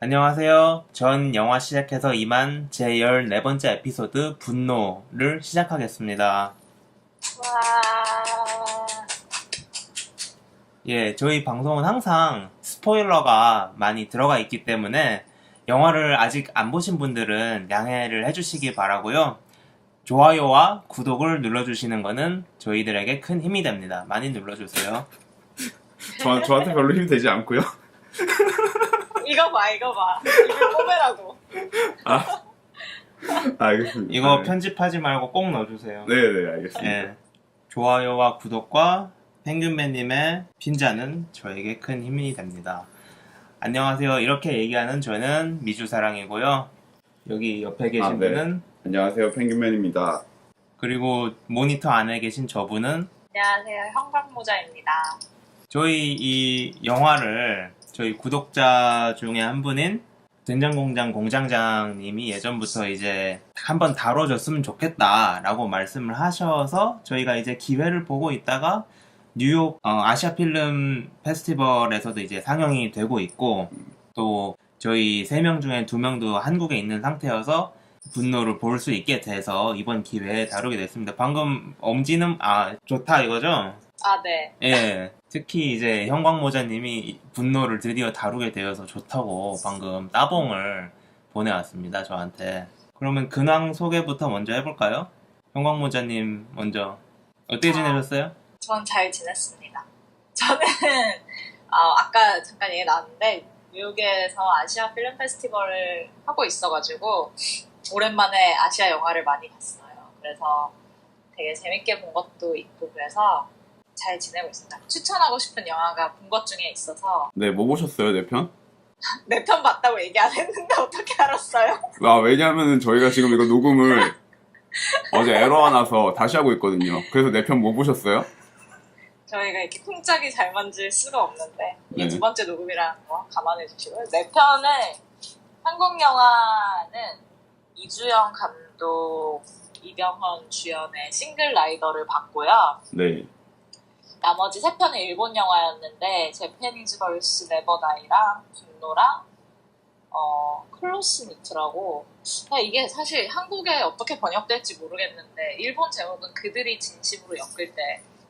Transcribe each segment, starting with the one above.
안녕하세요. 전 영화 시작해서 이만 제 14번째 에피소드 분노를 시작하겠습니다. 와, 예, 저희 방송은 항상 스포일러가 많이 들어가 있기 때문에 영화를 아직 안 보신 분들은 양해를 해주시기 바라고요. 좋아요와 구독을 눌러주시는 거는 저희들에게 큰 힘이 됩니다. 많이 눌러주세요. 저한테 별로 힘이 되지 않고요. 이거 봐. 이걸 뽑으라고. 알겠습니다. 이거 네. 편집하지 말고 꼭 넣어주세요. 네네, 알겠습니다. 예. 좋아요와 구독과 펭귄맨님의 핀자는 저에게 큰 힘이 됩니다. 안녕하세요. 이렇게 얘기하는 저는 미주사랑이고요. 여기 옆에 계신 네. 분은 안녕하세요, 펭귄맨입니다. 그리고 모니터 안에 계신 저분은 안녕하세요. 형광모자입니다. 저희 이 영화를 저희 구독자 중에 한 분인 된장공장 공장장님이 예전부터 이제 한번 다뤄줬으면 좋겠다라고 말씀을 하셔서 저희가 이제 기회를 보고 있다가 뉴욕 아시아 필름 페스티벌에서도 이제 상영이 되고 있고 또 저희 3명 중에 2명도 한국에 있는 상태여서 분노를 볼 수 있게 돼서 이번 기회에 다루게 됐습니다. 방금 엄지는 좋다 이거죠? 네. 예, 특히 이제 형광모자님이 분노를 드디어 다루게 되어서 좋다고 방금 따봉을 보내왔습니다, 저한테. 그러면 근황 소개부터 먼저 해볼까요? 형광모자님 먼저. 어떻게 지내셨어요? 전 잘 지냈습니다. 저는 아까 잠깐 얘기 나왔는데 뉴욕에서 아시아 필름 페스티벌을 하고 있어가지고 오랜만에 아시아 영화를 많이 봤어요. 그래서 되게 재밌게 본 것도 있고 그래서 잘 지내고 있습니다. 추천하고 싶은 영화가 본 것 중에 있어서 네, 뭐 보셨어요, 내 편? 내 편 봤다고 얘기 안 했는데 어떻게 알았어요? 왜냐면은 저희가 지금 이거 녹음을 어제 에러가 나서 다시 하고 있거든요. 그래서 내 편 뭐 보셨어요? 저희가 이렇게 쿵짝이 잘 만질 수가 없는데 이게 네. 2번째 녹음이라는 거 감안해 주시고요. 내 편은 한국 영화는 이주영 감독, 이병헌 주연의 싱글 라이더를 봤고요. 네. 나머지 3편은 일본 영화였는데 제페니즈 걸스 네버 다이랑 분노랑 클로스 니트라고 이게 사실 한국에 어떻게 번역될지 모르겠는데 일본 제목은 그들이 진심으로 엮을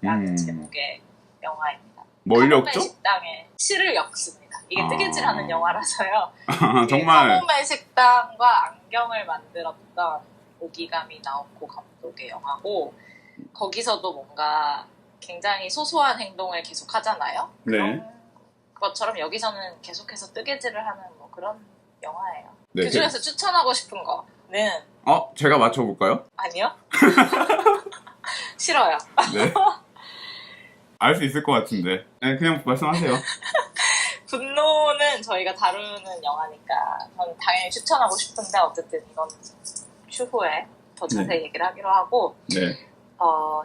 때라는 제목의 영화입니다. 뭘 카모메 엮죠? 식당에 실을 엮습니다. 이게 뜨개질하는 영화라서요. 정말. 카모메 식당과 안경을 만들었던 오기가미 나오코 감독의 영화고 거기서도 뭔가 굉장히 소소한 행동을 계속 하잖아요. 네. 그런 것처럼 여기서는 계속해서 뜨개질을 하는 뭐 그런 영화예요. 네, 그 중에서 추천하고 싶은 거는 제가 맞춰볼까요? 아니요. 싫어요. 네. 알 수 있을 것 같은데. 네, 그냥 말씀하세요. 분노는 저희가 다루는 영화니까 저는 당연히 추천하고 싶은데 어쨌든 이건 추후에 더 자세히 얘기를 하기로 하고 네.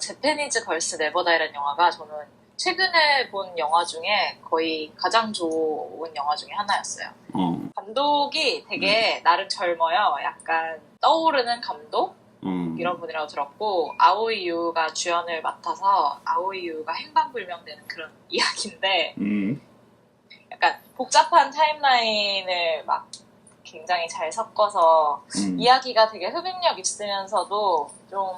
제페니즈 걸스 네버다이라는 영화가 저는 최근에 본 영화 중에 거의 가장 좋은 영화 중에 하나였어요. 감독이 되게 나름 젊어요. 약간 떠오르는 감독? 이런 분이라고 들었고 아오이 유가 주연을 맡아서 아오이 유가 행방불명되는 그런 이야기인데 약간 복잡한 타임라인을 막 굉장히 잘 섞어서 이야기가 되게 흡입력 있으면서도 좀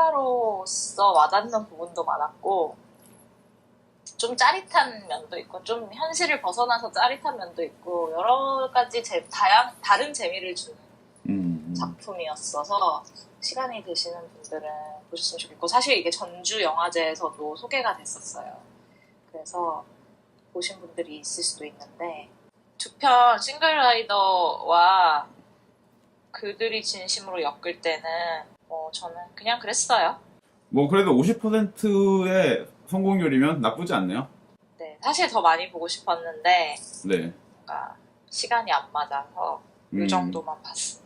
여자로서 와닿는 부분도 많았고 좀 짜릿한 면도 있고 좀 현실을 벗어나서 짜릿한 면도 있고 여러 가지 다른 재미를 주는 작품이었어서 시간이 되시는 분들은 보셨으면 좋겠고 사실 이게 전주 영화제에서도 소개가 됐었어요. 그래서 보신 분들이 있을 수도 있는데 2편 싱글라이더와 그들이 진심으로 엮을 때는 저는 그냥 그랬어요. 뭐 그래도 50%의 성공률이면 나쁘지 않네요. 네, 사실 더 많이 보고 싶었는데 네. 뭔가 시간이 안 맞아서 이 정도만 봤습니다.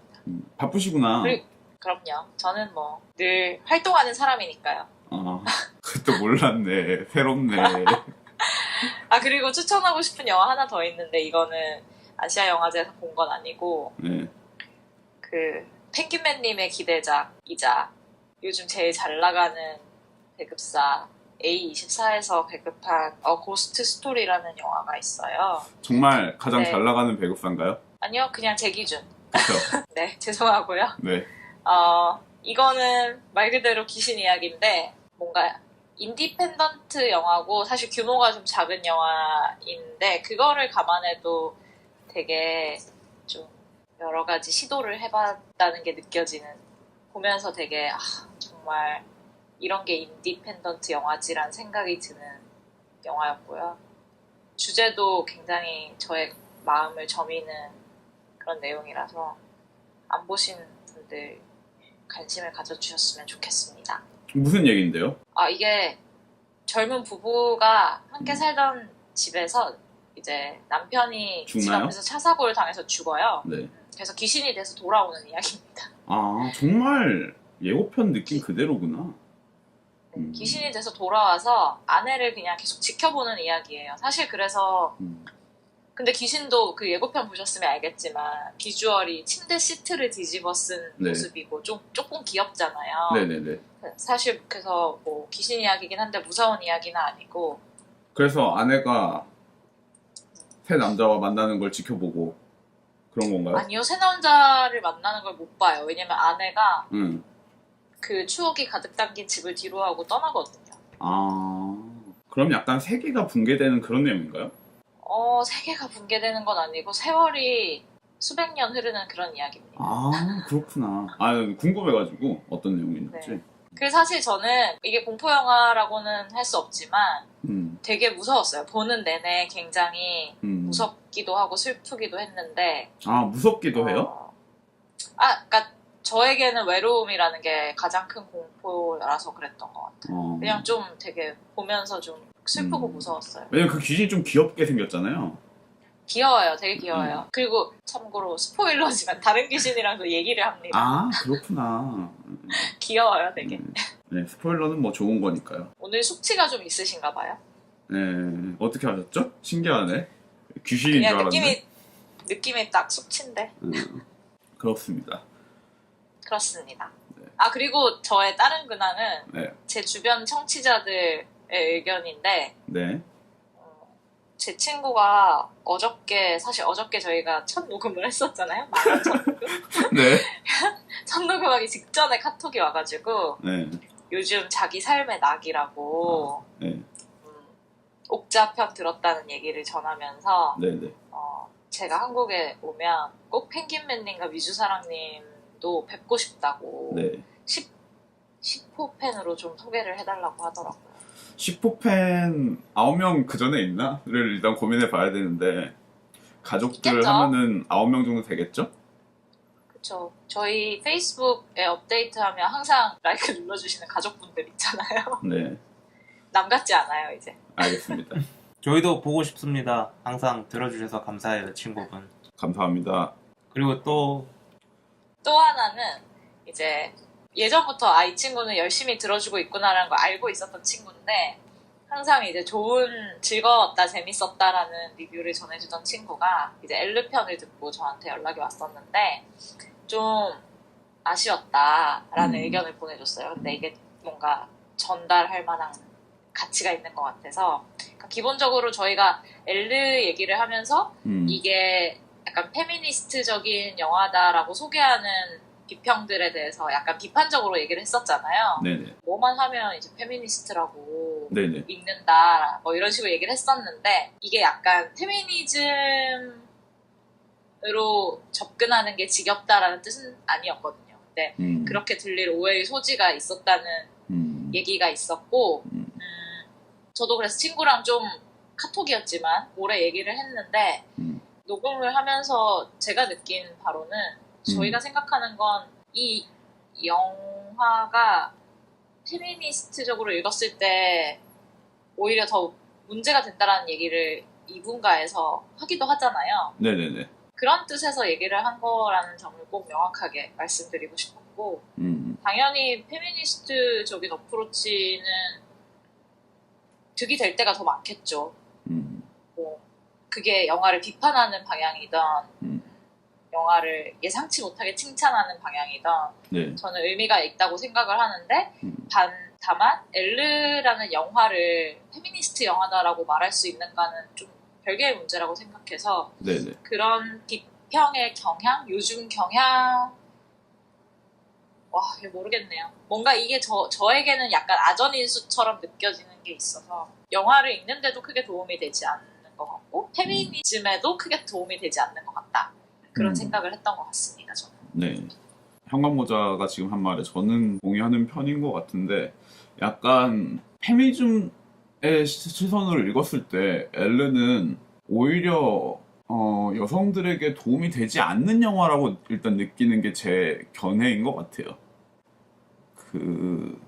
바쁘시구나. 그럼요. 저는 뭐 늘 활동하는 사람이니까요. 그것도 몰랐네. 새롭네. 그리고 추천하고 싶은 영화 하나 더 있는데 이거는 아시아 영화제에서 본 건 아니고 네. 그 펭귄맨님의 기대작이자 요즘 제일 잘 나가는 배급사인 A24에서 배급한 고스트 스토리라는 영화가 있어요. 정말 가장 네. 잘 나가는 배급사인가요? 아니요, 그냥 제 기준. 그렇죠. 네, 죄송하고요. 네. 이거는 말 그대로 귀신 이야기인데 뭔가 인디펜던트 영화고 사실 규모가 좀 작은 영화인데 그거를 감안해도 되게 좀 여러 가지 시도를 해봤다는 게 느껴지는, 보면서 되게 정말 이런 게 인디펜던트 영화지라는 생각이 드는 영화였고요. 주제도 굉장히 저의 마음을 저미는 그런 내용이라서 안 보신 분들 관심을 가져주셨으면 좋겠습니다. 무슨 얘기인데요? 이게 젊은 부부가 함께 살던 집에서 이제 남편이 집 죽나요? 앞에서 차 사고를 당해서 죽어요. 네. 그래서 귀신이 돼서 돌아오는 이야기입니다. 아, 정말 예고편 느낌 그대로구나. 귀신이 돼서 돌아와서 아내를 그냥 계속 지켜보는 이야기예요. 사실 그래서 근데 귀신도 그 예고편 보셨으면 알겠지만 비주얼이 침대 시트를 뒤집어 쓴 네. 모습이고 조금 귀엽잖아요. 네네네. 사실 그래서 뭐 귀신 이야기긴 한데 무서운 이야기는 아니고. 그래서 아내가 새 남자와 만나는 걸 지켜보고 그런 건가요? 아니요, 새 남자를 만나는 걸 못 봐요. 왜냐면 아내가 그 추억이 가득 담긴 집을 뒤로하고 떠나거든요. 그럼 약간 세계가 붕괴되는 그런 내용인가요? 세계가 붕괴되는 건 아니고 세월이 수백 년 흐르는 그런 이야기입니다. 그렇구나. 궁금해가지고 어떤 내용인지. 네. 그래서 사실 저는 이게 공포 영화라고는 할 수 없지만 되게 무서웠어요. 보는 내내 굉장히 무섭기도 하고 슬프기도 했는데. 무섭기도 해요? 그러니까 저에게는 외로움이라는 게 가장 큰 공포라서 그랬던 것 같아요. 그냥 좀 되게 보면서 좀 슬프고 무서웠어요. 왜냐면 그 귀신이 좀 귀엽게 생겼잖아요. 귀여워요. 되게 귀여워요. 그리고 참고로 스포일러지만 다른 귀신이랑도 얘기를 합니다. 그렇구나. 귀여워요, 되게. 네, 스포일러는 뭐 좋은 거니까요. 오늘 숙취가 좀 있으신가 봐요. 네, 어떻게 하셨죠? 신기하네. 귀신인 줄 그냥 알았네. 느낌이 딱 숙취인데. 그렇습니다. 그렇습니다. 네. 그리고 저의 다른 근황은 네. 제 주변 청취자들의 의견인데, 네. 제 친구가 사실 어저께 저희가 첫 녹음을 했었잖아요. 만화 첫 녹음. 네. 첫 녹음하기 직전에 카톡이 와가지고 네. 요즘 자기 삶의 낙이라고 네. 옥자편 들었다는 얘기를 전하면서 네네. 제가 한국에 오면 꼭 펭귄맨님과 미주사랑님도 뵙고 싶다고 네. 10호 팬으로 좀 소개를 해달라고 하더라고요. 10호 팬 9명 그 전에 있나?를 일단 고민해 봐야 되는데 가족들 있겠죠? 하면은 9명 정도 되겠죠? 그쵸. 저희 페이스북에 업데이트하면 항상 라이크 눌러주시는 가족분들 있잖아요. 네. 남 같지 않아요, 이제. 알겠습니다. 저희도 보고 싶습니다. 항상 들어주셔서 감사해요, 친구분. 감사합니다. 그리고 또 하나는 이제 예전부터 이 친구는 열심히 들어주고 있구나라는 걸 알고 있었던 친구인데 항상 이제 즐거웠다, 재밌었다라는 리뷰를 전해주던 친구가 이제 엘르 편을 듣고 저한테 연락이 왔었는데 좀 아쉬웠다라는 의견을 보내줬어요. 근데 이게 뭔가 전달할 만한 가치가 있는 것 같아서. 그러니까 기본적으로 저희가 엘르 얘기를 하면서 이게 약간 페미니스트적인 영화다라고 소개하는 비평들에 대해서 약간 비판적으로 얘기를 했었잖아요. 네네. 뭐만 하면 이제 페미니스트라고 네네. 읽는다, 뭐 이런 식으로 얘기를 했었는데 이게 약간 페미니즘으로 접근하는 게 지겹다라는 뜻은 아니었거든요. 근데 그렇게 들릴 오해의 소지가 있었다는 얘기가 있었고 저도 그래서 친구랑 좀 카톡이었지만 오래 얘기를 했는데 녹음을 하면서 제가 느낀 바로는 저희가 생각하는 건 이 영화가 페미니스트적으로 읽었을 때 오히려 더 문제가 된다라는 얘기를 이분가에서 하기도 하잖아요. 네네네. 그런 뜻에서 얘기를 한 거라는 점을 꼭 명확하게 말씀드리고 싶었고 당연히 페미니스트적인 어프로치는 득이 될 때가 더 많겠죠. 뭐 그게 영화를 비판하는 방향이든 영화를 예상치 못하게 칭찬하는 방향이든 네. 저는 의미가 있다고 생각을 하는데 다만 엘르라는 영화를 페미니스트 영화다라고 말할 수 있는가는 좀 별개의 문제라고 생각해서 네네. 그런 비평의 경향, 요즘 경향 이거 모르겠네요. 뭔가 이게 저에게는 약간 아전인수처럼 느껴지는 게 있어서 영화를 읽는데도 크게 도움이 되지 않는 것 같고 페미니즘에도 크게 도움이 되지 않는 것 같다. 그런 생각을 했던 것 같습니다. 저는. 네. 현관모자가 지금 한 말에 저는 동의하는 편인 것 같은데 약간 페미니즘의 시선으로 읽었을 때 엘르는 오히려 여성들에게 도움이 되지 않는 영화라고 일단 느끼는 게 제 견해인 것 같아요. 그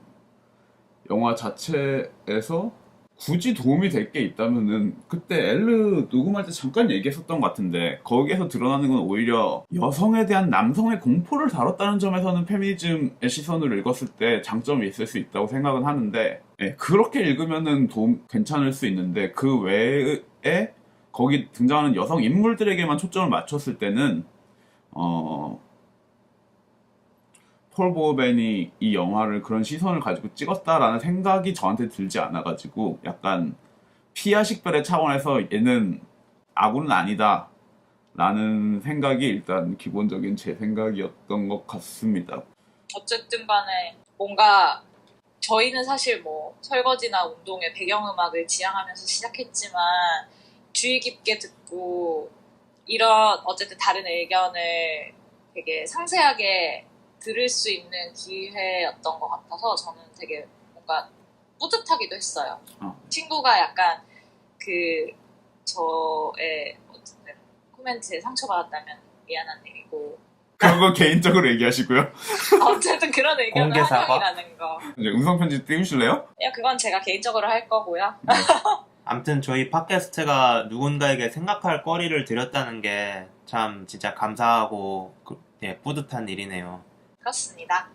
영화 자체에서 굳이 도움이 될 게 있다면은 그때 엘르 녹음할 때 잠깐 얘기했었던 것 같은데 거기에서 드러나는 건 오히려 여성에 대한 남성의 공포를 다뤘다는 점에서는 페미니즘의 시선으로 읽었을 때 장점이 있을 수 있다고 생각은 하는데 그렇게 읽으면은 괜찮을 수 있는데 그 외에 거기 등장하는 여성 인물들에게만 초점을 맞췄을 때는 폴 보어벤이 이 영화를 그런 시선을 가지고 찍었다라는 생각이 저한테 들지 않아가지고 약간 피아 식별의 차원에서 얘는 아군은 아니다 라는 생각이 일단 기본적인 제 생각이었던 것 같습니다. 어쨌든 간에 뭔가 저희는 사실 뭐 설거지나 운동의 배경음악을 지향하면서 시작했지만 주의 깊게 듣고 이런 어쨌든 다른 의견을 되게 상세하게 들을 수 있는 기회였던 것 같아서 저는 되게 뭔가 뿌듯하기도 했어요. 친구가 약간 저의 어쨌든 코멘트에 상처받았다면 미안한 일이고 그런 건 개인적으로 얘기하시고요. 어쨌든 그런 의견을 공개 사과? 환영이라는 거. 이제 음성편지 띄우실래요? 그냥 그건 제가 개인적으로 할 거고요. 아무튼 저희 팟캐스트가 누군가에게 생각할 거리를 드렸다는 게 참 진짜 감사하고 뿌듯한 일이네요. 그렇습니다.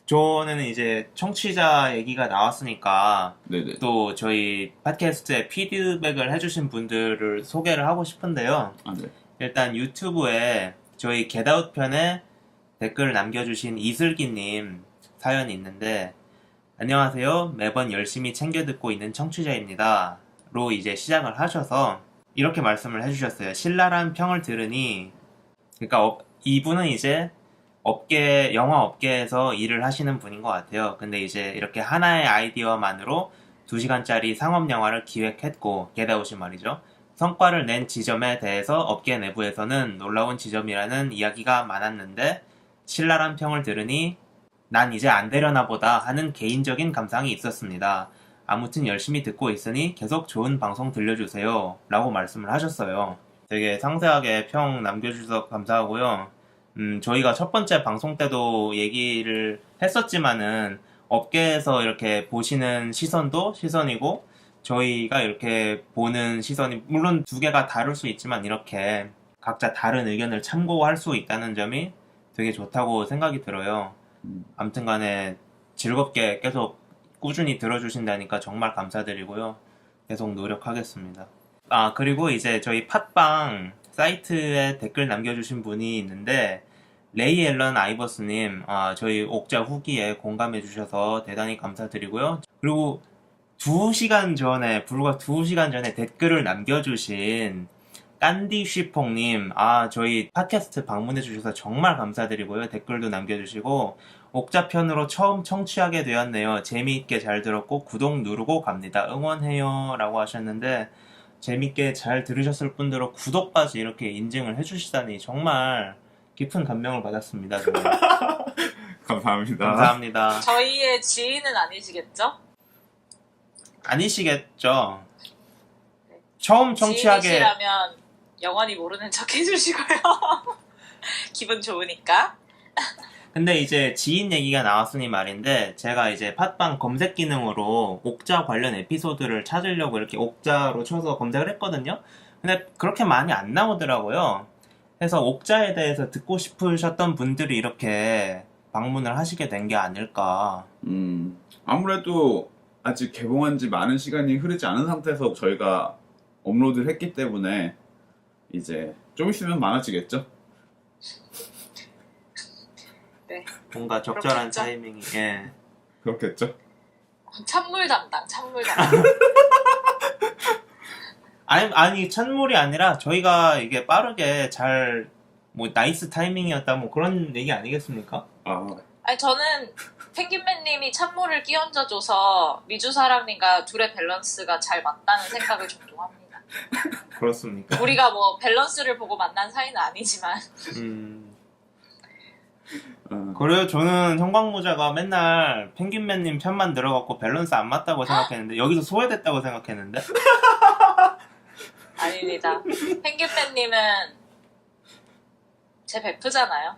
저는 이제 청취자 얘기가 나왔으니까 네네. 또 저희 팟캐스트에 피드백을 해주신 분들을 소개를 하고 싶은데요. 네. 일단 유튜브에 저희 겟아웃 편에 댓글을 남겨주신 이슬기님 사연이 있는데, 안녕하세요. 매번 열심히 챙겨 듣고 있는 청취자입니다. 로 이제 시작을 하셔서 이렇게 말씀을 해주셨어요. 신랄한 평을 들으니, 그러니까 이분은 이제 영화 업계에서 일을 하시는 분인 것 같아요. 근데 이제 이렇게 하나의 아이디어만으로 2시간짜리 상업 영화를 기획했고, 겟아웃이 말이죠. 성과를 낸 지점에 대해서 업계 내부에서는 놀라운 지점이라는 이야기가 많았는데, 신랄한 평을 들으니 난 이제 안 되려나 보다 하는 개인적인 감상이 있었습니다. 아무튼 열심히 듣고 있으니 계속 좋은 방송 들려주세요. 라고 말씀을 하셨어요. 되게 상세하게 평 남겨주셔서 감사하고요. 저희가 첫 번째 방송 때도 얘기를 했었지만은 업계에서 이렇게 보시는 시선도 시선이고 저희가 이렇게 보는 시선이 물론 두 개가 다를 수 있지만 이렇게 각자 다른 의견을 참고할 수 있다는 점이 되게 좋다고 생각이 들어요. 아무튼 간에 즐겁게 계속 꾸준히 들어주신다니까 정말 감사드리고요. 계속 노력하겠습니다. 그리고 이제 저희 팟빵 사이트에 댓글 남겨주신 분이 있는데, 레이 앨런 아이버스님, 저희 옥자 후기에 공감해주셔서 대단히 감사드리고요. 그리고 불과 2시간 전에 댓글을 남겨주신 깐디 쉬퐁님, 저희 팟캐스트 방문해주셔서 정말 감사드리고요. 댓글도 남겨주시고, 옥자편으로 처음 청취하게 되었네요. 재미있게 잘 들었고, 구독 누르고 갑니다. 응원해요. 라고 하셨는데, 재밌게 잘 들으셨을 뿐더러 구독까지 이렇게 인증을 해주시다니 정말 깊은 감명을 받았습니다. 감사합니다. 감사합니다. 저희의 지인은 아니시겠죠? 아니시겠죠? 네. 처음 청취하게 지인이시라면 영원히 모르는 척 해주시고요. 기분 좋으니까. 근데 이제 지인 얘기가 나왔으니 말인데 제가 이제 팟빵 검색 기능으로 옥자 관련 에피소드를 찾으려고 이렇게 옥자로 쳐서 검색을 했거든요. 근데 그렇게 많이 안 나오더라고요. 그래서 옥자에 대해서 듣고 싶으셨던 분들이 이렇게 방문을 하시게 된 게 아닐까. 아무래도 아직 개봉한 지 많은 시간이 흐르지 않은 상태에서 저희가 업로드를 했기 때문에 이제 좀 있으면 많아지겠죠? 네. 뭔가 적절한 그렇겠죠? 타이밍이, 예. 그렇겠죠? 찬물 담당, 찬물 담당. 아니 찬물이 아니라 저희가 이게 빠르게 잘 뭐 나이스 타이밍이었다 뭐 그런 얘기 아니겠습니까? 아니 저는 펭귄맨님이 찬물을 끼얹어줘서 미주사랑님과 둘의 밸런스가 잘 맞다는 생각을 종종 합니다. 그렇습니까? 우리가 뭐 밸런스를 보고 만난 사이는 아니지만. 그래요. 저는 형광모자가 맨날 펭귄맨님 편만 들어갖고 밸런스 안 맞다고 생각했는데 여기서 소외됐다고 생각했는데 아닙니다. 펭귄맨님은 제 베프잖아요.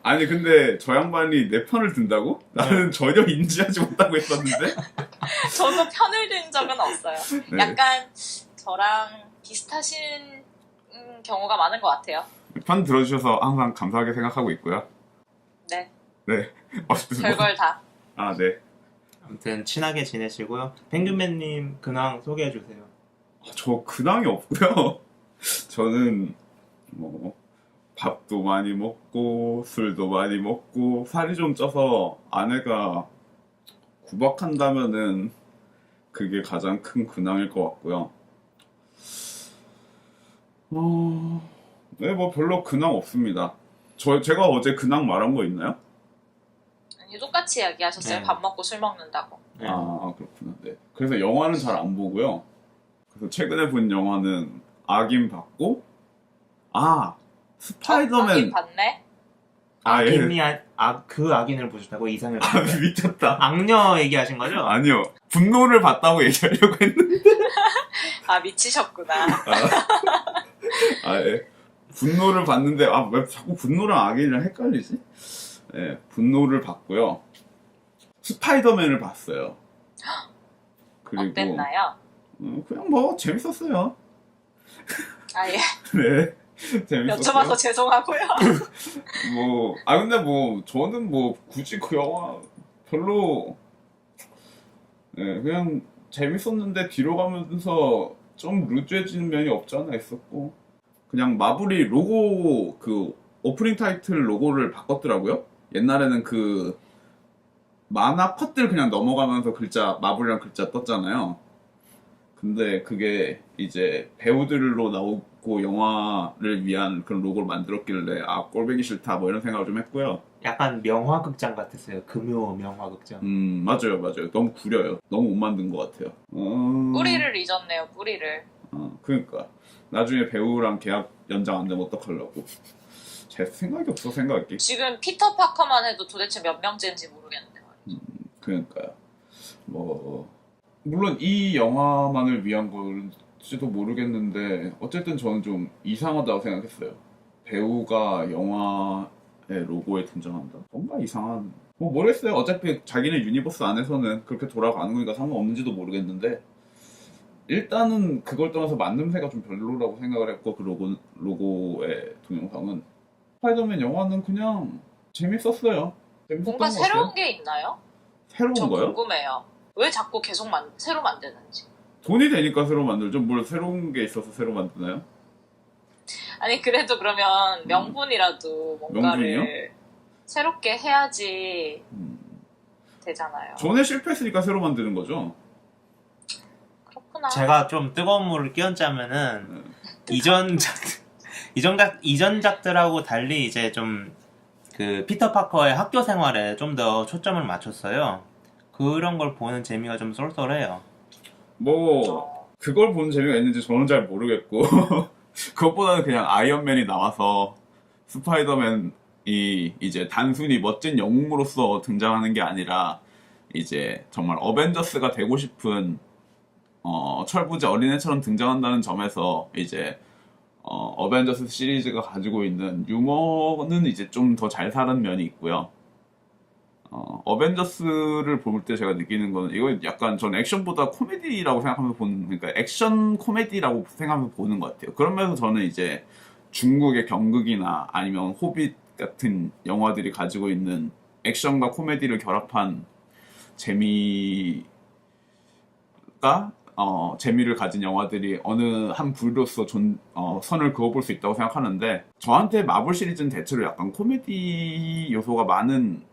아니 근데 저 양반이 내 편을 든다고? 나는 전혀 인지하지 못하고 있었는데. 저도 편을 든 적은 없어요. 네. 약간 저랑 비슷하신 경우가 많은 것 같아요. 편 들어주셔서 항상 감사하게 생각하고 있고요. 네. 네. 어쨌든 별걸 다. 네. 아무튼 친하게 지내시고요. 펭귄맨님 근황 소개해주세요. 저 근황이 없고요. 저는 뭐 밥도 많이 먹고 술도 많이 먹고 살이 좀 쪄서 아내가 구박한다면은 그게 가장 큰 근황일 것 같고요. 네, 뭐 별로 근황 없습니다. 제가 어제 근황 말한 거 있나요? 아니, 똑같이 이야기하셨어요. 네. 밥 먹고 술 먹는다고. 네. 그렇구나. 네. 그래서 영화는 잘 안 보고요. 그래서 최근에 본 영화는 악인 봤고, 스파이더맨. 악인 봤네? 악인이 그 악인을 보셨다고 이상을 미쳤다. 악녀 얘기하신 거죠? 아니요. 분노를 봤다고 얘기하려고 했는데. 미치셨구나. 예. 분노를 봤는데, 왜 자꾸 분노랑 악인이랑 헷갈리지? 예, 분노를 봤고요. 스파이더맨을 봤어요. 그리고 어땠나요? 그냥 뭐 재밌었어요. 예. 네. 재밌었어요. 여쭤봐서 죄송하고요. 근데 저는 굳이 그 영화 별로, 그냥 재밌었는데 뒤로 가면서 좀 루즈해지는 면이 없지 않아 있었고, 그냥 마블이 로고, 오프닝 타이틀 로고를 바꿨더라고요. 옛날에는 만화 컷들 그냥 넘어가면서 마블이랑 글자 떴잖아요. 근데 그게 이제 배우들로 나오고 영화를 위한 그런 로고를 만들었길래 꼴보기 싫다 이런 생각을 좀 했고요. 약간 명화극장 같았어요. 금요 명화극장. 맞아요. 너무 구려요. 너무 못 만든 것 같아요. 뿌리를 잊었네요. 뿌리를. 그러니까 나중에 배우랑 계약 연장 안 되면 어떡하려고. 제 생각이 없어 생각이. 지금 피터 파커만 해도 도대체 몇 명째인지 모르겠는데 말이죠. 그러니까요. 물론 이 영화만을 위한 걸지도 모르겠는데 어쨌든 저는 좀 이상하다고 생각했어요. 배우가 영화의 로고에 등장한다? 뭔가 이상한. 모르겠어요. 어차피 자기네 유니버스 안에서는 그렇게 돌아가는 거니까 상관없는지도 모르겠는데 일단은 그걸 떠나서 만듦새가 좀 별로라고 생각을 했고, 그 로고의 동영상은. 스파이더맨 영화는 그냥 재밌었어요. 재밌었던 뭔가 것 새로운 같아요. 게 있나요? 새로운 저 거요? 궁금해요. 왜 자꾸 계속 새로 만드는지. 돈이 되니까 새로 만들죠. 뭘 새로운 게 있어서 새로 만드나요? 아니 그래도 그러면 명분이라도 뭔가를 명분이요? 새롭게 해야지 되잖아요. 전에 실패했으니까 새로 만드는 거죠. 그렇구나. 제가 좀 뜨거운 물을 끼얹자면은 이전작들하고 달리 이제 좀 피터 파커의 학교 생활에 좀 더 초점을 맞췄어요. 그런 걸 보는 재미가 좀 쏠쏠해요. 그걸 보는 재미가 있는지 저는 잘 모르겠고 그것보다는 그냥 아이언맨이 나와서 스파이더맨이 이제 단순히 멋진 영웅으로서 등장하는 게 아니라 이제 정말 어벤져스가 되고 싶은 철부지 어린애처럼 등장한다는 점에서 이제 어벤져스 시리즈가 가지고 있는 유머는 이제 좀 더 잘 사는 면이 있고요. 어벤져스를 볼 때 제가 느끼는 거는 이거 약간 전 액션보다 코미디라고 생각하면서 그러니까 액션 코미디라고 생각하면서 보는 것 같아요. 그러면서 저는 이제 중국의 경극이나 아니면 호빗 같은 영화들이 가지고 있는 액션과 코미디를 결합한 재미를 가진 영화들이 어느 한 부류로서 선을 그어볼 수 있다고 생각하는데, 저한테 마블 시리즈는 대체로 약간 코미디 요소가 많은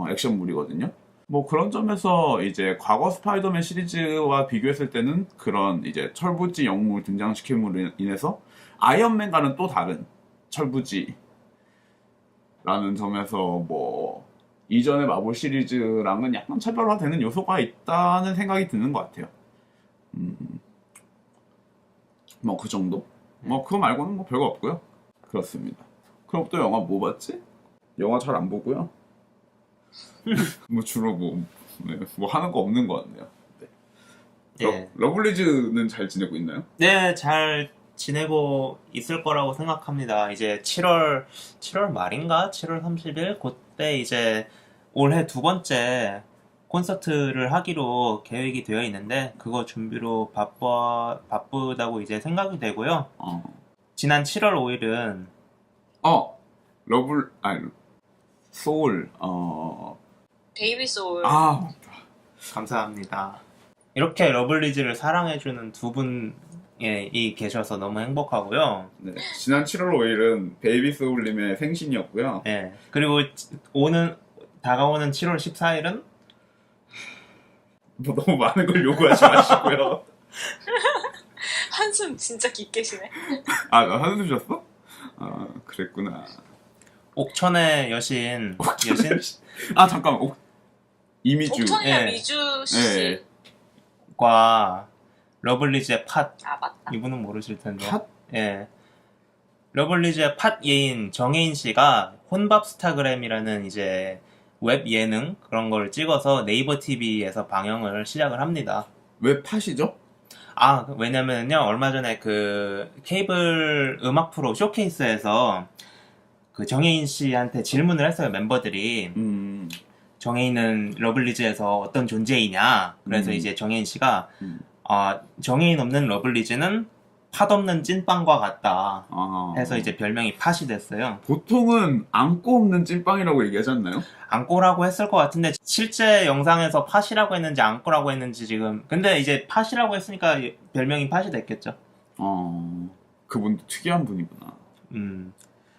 액션물이거든요. 뭐 그런 점에서 이제 과거 스파이더맨 시리즈와 비교했을 때는 그런 이제 철부지 영웅을 등장시킴으로 인해서 아이언맨과는 또 다른 철부지라는 점에서 뭐 이전의 마블 시리즈랑은 약간 차별화되는 요소가 있다는 생각이 드는 것 같아요. 뭐 그 정도? 뭐 그거 말고는 뭐 별거 없고요. 그렇습니다. 그럼 또 영화 뭐 봤지? 영화 잘 안 보고요. 뭐 주로 네, 뭐 하는 거 없는 것 같네요. 네. 예. 러블리즈는 잘 지내고 있나요? 네, 잘 지내고 있을 거라고 생각합니다. 이제 7월 말인가? 7월 30일? 그때 이제 올해 두 번째 콘서트를 하기로 계획이 되어 있는데, 그거 준비로 바쁘다고 이제 생각이 되고요. 지난 7월 5일은, 소울, 베이비 소울. 맞다. 감사합니다. 이렇게 러블리즈를 사랑해주는 두 분이 계셔서 너무 행복하고요. 네, 지난 7월 5일은 베이비 소울님의 생신이었고요. 네. 그리고 다가오는 7월 14일은 뭐 너무 많은 걸 요구하지 마시고요. 한숨 진짜 깊게 쉬네. 나 한숨 쉬었어? 그랬구나. 옥천의 여신. 잠깐만. 이미주. 옥천이랑 예. 미주 씨. 예. 과 러블리즈의 팟. 아 맞다. 이분은 모르실 텐데. 팟? 예. 러블리즈의 팟 예인 정혜인 씨가 혼밥 스타그램이라는 이제 웹 예능 그런 걸 찍어서 네이버 TV에서 방영을 시작을 합니다. 왜 팟이죠? 왜냐면요, 얼마 전에 그 케이블 음악 프로 쇼케이스에서 그 정혜인 씨한테 질문을 했어요, 멤버들이. 정혜인은 러블리즈에서 어떤 존재이냐. 그래서 이제 정혜인 씨가, 정혜인 없는 러블리즈는 팥 없는 찐빵과 같다. 해서 이제 별명이 팥이 됐어요. 보통은 안고 없는 찐빵이라고 얘기하지 않나요? 안꼬라고 했을 것 같은데, 실제 영상에서 팥이라고 했는지 안꼬라고 했는지 지금. 근데 이제 팥이라고 했으니까 별명이 팥이 됐겠죠. 그분도 특이한 분이구나.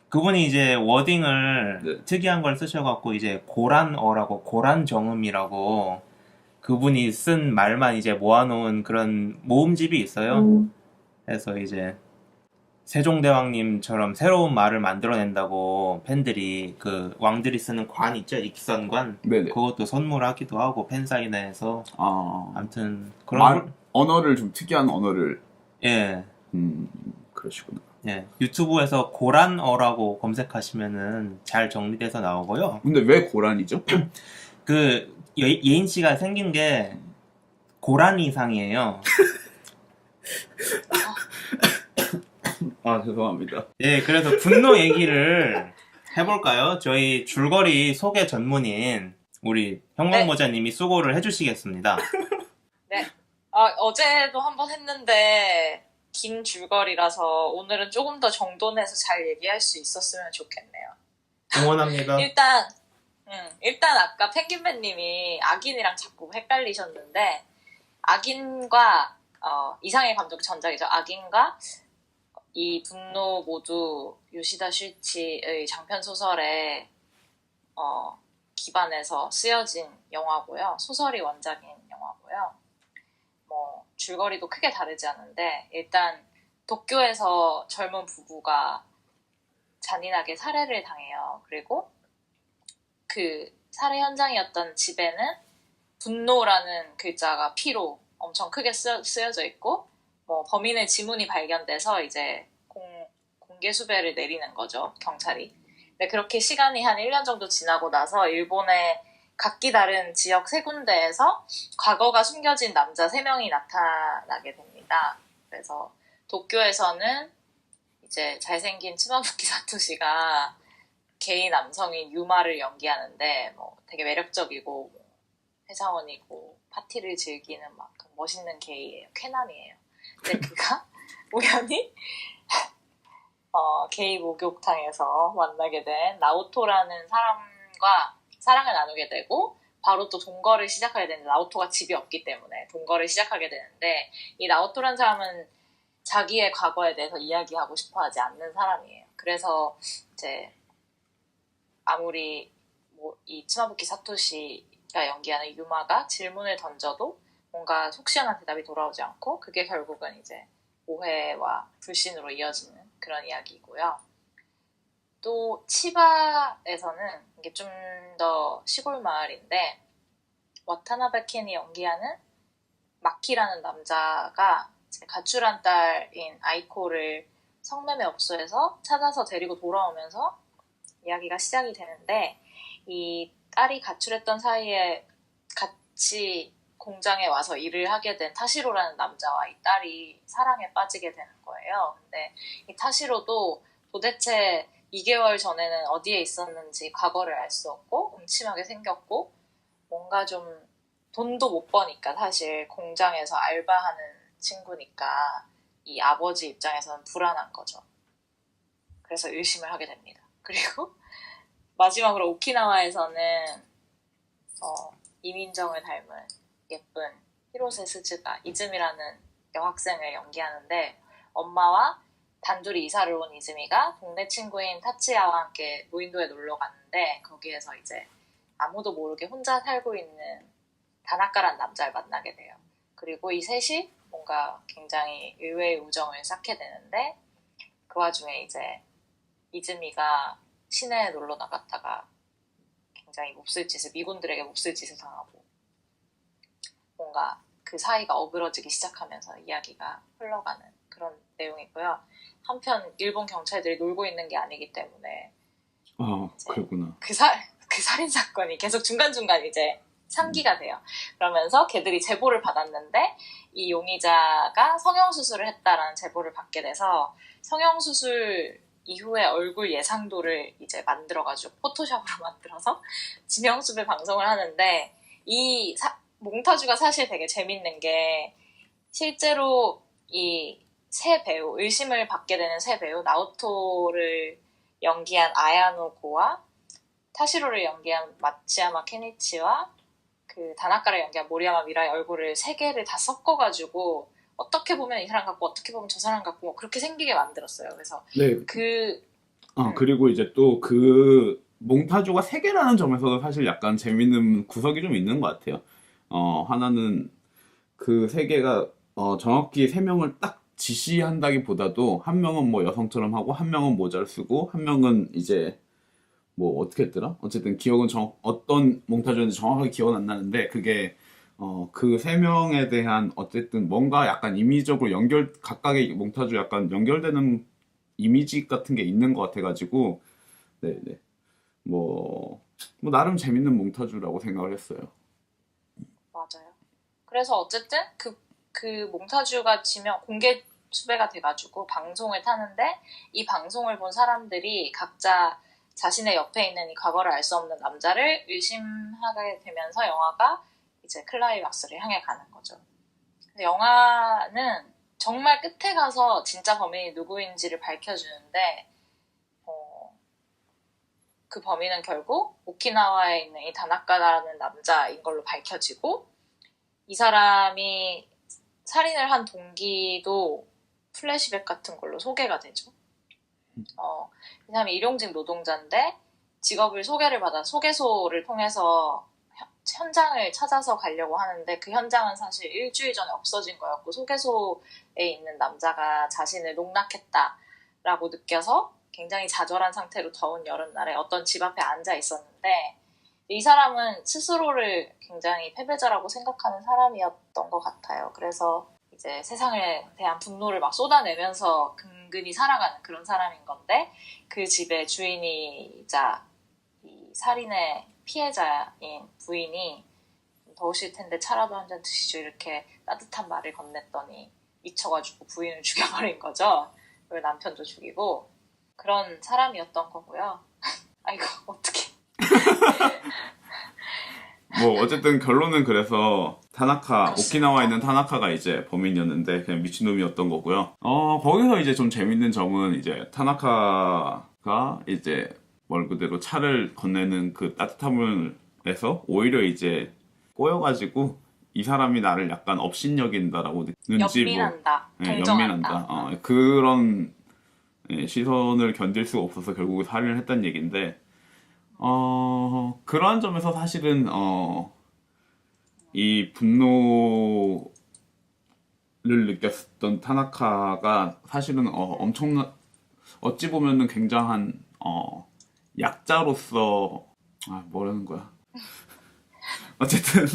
그분이 이제 워딩을 네. 특이한 걸 쓰셔갖고 이제 고란어라고 고란정음이라고 그분이 쓴 말만 이제 모아놓은 그런 모음집이 있어요. 그래서 이제 세종대왕님처럼 새로운 말을 만들어낸다고 팬들이 그 왕들이 쓰는 관 있죠? 익선관? 네네. 그것도 선물하기도 하고 팬사인회에서 아무튼 언어를 좀 특이한 언어를. 예. 그러시구나. 예, 유튜브에서 고란어라고 검색하시면은 잘 정리돼서 나오고요. 근데 왜 고란이죠? 그 예인 씨가 생긴 게 고라니상이에요. 죄송합니다. 예, 그래서 분노 얘기를 해볼까요? 저희 줄거리 소개 전문인 우리 형광모자님이 수고를 해주시겠습니다. 네. 어제도 한번 했는데 긴 줄거리라서 오늘은 조금 더 정돈해서 잘 얘기할 수 있었으면 좋겠네요. 응원합니다. 일단 아까 펭귄맨님이 악인이랑 자꾸 헷갈리셨는데 악인과 이상의 감정 전작이죠. 악인과 이 분노 모두 요시다 슈이치의 장편 소설에 기반해서 쓰여진 영화고요. 소설이 원작인 영화고요. 뭐 줄거리도 크게 다르지 않은데 일단 도쿄에서 젊은 부부가 잔인하게 살해를 당해요. 그리고 그 살해 현장이었던 집에는 분노라는 글자가 피로 엄청 크게 쓰여져 있고 뭐 범인의 지문이 발견돼서 이제 공개 수배를 내리는 거죠, 경찰이. 근데 그렇게 시간이 한 1년 정도 지나고 나서 일본의 각기 다른 지역 세 군데에서 과거가 숨겨진 남자 3명이 나타나게 됩니다. 그래서 도쿄에서는 이제 잘생긴 츠마부키 사토시가 게이 남성인 유마를 연기하는데 뭐 되게 매력적이고 회사원이고 파티를 즐기는 막 멋있는 게이예요. 쾌남이에요. 근데 그가 우연히 게이 목욕탕에서 만나게 된 나오토라는 사람과 사랑을 나누게 되고 바로 또 동거를 시작하게 되는데 나오토가 집이 없기 때문에 동거를 시작하게 되는데 이 나오토라는 사람은 자기의 과거에 대해서 이야기하고 싶어하지 않는 사람이에요. 그래서 이제 아무리 뭐 이 츠마부키 사토시 연기하는 유마가 질문을 던져도 뭔가 속 시원한 대답이 돌아오지 않고 그게 결국은 이제 오해와 불신으로 이어지는 그런 이야기이고요. 또 치바에서는 이게 좀 더 시골 마을인데 와타나베 켄이 연기하는 마키라는 남자가 이제 가출한 딸인 아이코를 성매매 업소에서 찾아서 데리고 돌아오면서 이야기가 시작이 되는데 이 딸이 가출했던 사이에 같이 공장에 와서 일을 하게 된 타시로라는 남자와 이 딸이 사랑에 빠지게 되는 거예요. 근데 이 타시로도 도대체 2개월 전에는 어디에 있었는지 과거를 알 수 없고 음침하게 생겼고 뭔가 좀 돈도 못 버니까 사실 공장에서 알바하는 친구니까 이 아버지 입장에서는 불안한 거죠. 그래서 의심을 하게 됩니다. 그리고 마지막으로 오키나와에서는 이민정을 닮은 예쁜 히로세 스즈가 이즈미라는 여학생을 연기하는데 엄마와 단둘이 이사를 온 이즈미가 동네 친구인 타치야와 함께 무인도에 놀러 갔는데 거기에서 이제 아무도 모르게 혼자 살고 있는 다나카란 남자를 만나게 돼요. 그리고 이 셋이 뭔가 굉장히 의외의 우정을 쌓게 되는데 그 와중에 이제 이즈미가 시내에 놀러 나갔다가 굉장히 미군들에게 몹쓸 짓을 당하고 뭔가 그 사이가 어그러지기 시작하면서 이야기가 흘러가는 그런 내용이고요. 한편 일본 경찰들이 놀고 있는 게 아니기 때문에 그렇구나. 그 살인 사건이 계속 중간중간 이제 상기가 돼요. 그러면서 걔들이 제보를 받았는데 이 용의자가 성형수술을 했다라는 제보를 받게 돼서 성형수술 이후에 얼굴 예상도를 이제 만들어가지고 포토샵으로 만들어서 지명수배 방송을 하는데 이 몽타주가 사실 되게 재밌는 게 실제로 이 세 배우, 의심을 받게 되는 세 배우 나오토를 연기한 아야노 고와 타시로를 연기한 마츠야마 케니치와 그 다나카를 연기한 모리야마 미라의 얼굴을 세 개를 다 섞어가지고 어떻게 보면 이 사람 같고 어떻게 보면 저 사람 같고 뭐 그렇게 생기게 만들었어요. 그래서 네. 그리고 이제 또 그 몽타주가 세 개라는 점에서도 사실 약간 재밌는 구석이 좀 있는 것 같아요. 하나는 그 세 개가 정확히 세 명을 딱 지시한다기보다도 한 명은 뭐 여성처럼 하고 한 명은 모자를 쓰고 한 명은 이제 뭐 어떻게 했더라? 어쨌든 기억은 어떤 몽타주인지 정확하게 기억은 안 나는데 그게 그 세 명에 대한 어쨌든 뭔가 약간 임의적으로 각각의 몽타주 약간 연결되는 이미지 같은 게 있는 것 같아가지고 네네 뭐 나름 재밌는 몽타주라고 생각을 했어요. 맞아요. 그래서 어쨌든 그 몽타주가 공개 수배가 돼가지고 방송을 타는데 이 방송을 본 사람들이 각자 자신의 옆에 있는 이 과거를 알 수 없는 남자를 의심하게 되면서 영화가 이제 클라이막스를 향해 가는 거죠. 영화는 정말 끝에 가서 진짜 범인이 누구인지를 밝혀주는데 그 범인은 결국 오키나와에 있는 이 다나카라는 남자인 걸로 밝혀지고 이 사람이 살인을 한 동기도 플래시백 같은 걸로 소개가 되죠. 이 사람이 일용직 노동자인데 직업을 소개를 받아 소개소를 통해서 현장을 찾아서 가려고 하는데 그 현장은 사실 일주일 전에 없어진 거였고 소개소에 있는 남자가 자신을 농락했다라고 느껴서 굉장히 좌절한 상태로 더운 여름날에 어떤 집 앞에 앉아 있었는데 이 사람은 스스로를 굉장히 패배자라고 생각하는 사람이었던 것 같아요. 그래서 이제 세상에 대한 분노를 막 쏟아내면서 근근히 살아가는 그런 사람인 건데 그 집의 주인이자 이 살인의 피해자인 부인이 더우실 텐데 차라도 한 잔 드시죠 이렇게 따뜻한 말을 건넸더니 미쳐가지고 부인을 죽여버린 거죠. 그리고 남편도 죽이고 그런 사람이었던 거고요. 아이고 어떡해. 뭐 어쨌든 결론은 그래서 오키나와에 있는 타나카가 이제 범인이었는데 그냥 미친놈이었던 거고요. 거기서 이제 좀 재밌는 점은 이제 타나카가 이제 말 그대로 차를 건네는 그 따뜻함을에서 오히려 이제 꼬여가지고 이 사람이 나를 약간 업신여긴다라고 느끼는지 연민한다. 동정한다. 그런 시선을 견딜 수가 없어서 결국에 살인을 했다는 얘기인데 그러한 점에서 사실은 이 분노를 느꼈던 타나카가 사실은 엄청난 어찌 보면은 굉장한 약자로서 뭐라는 거야. 어쨌든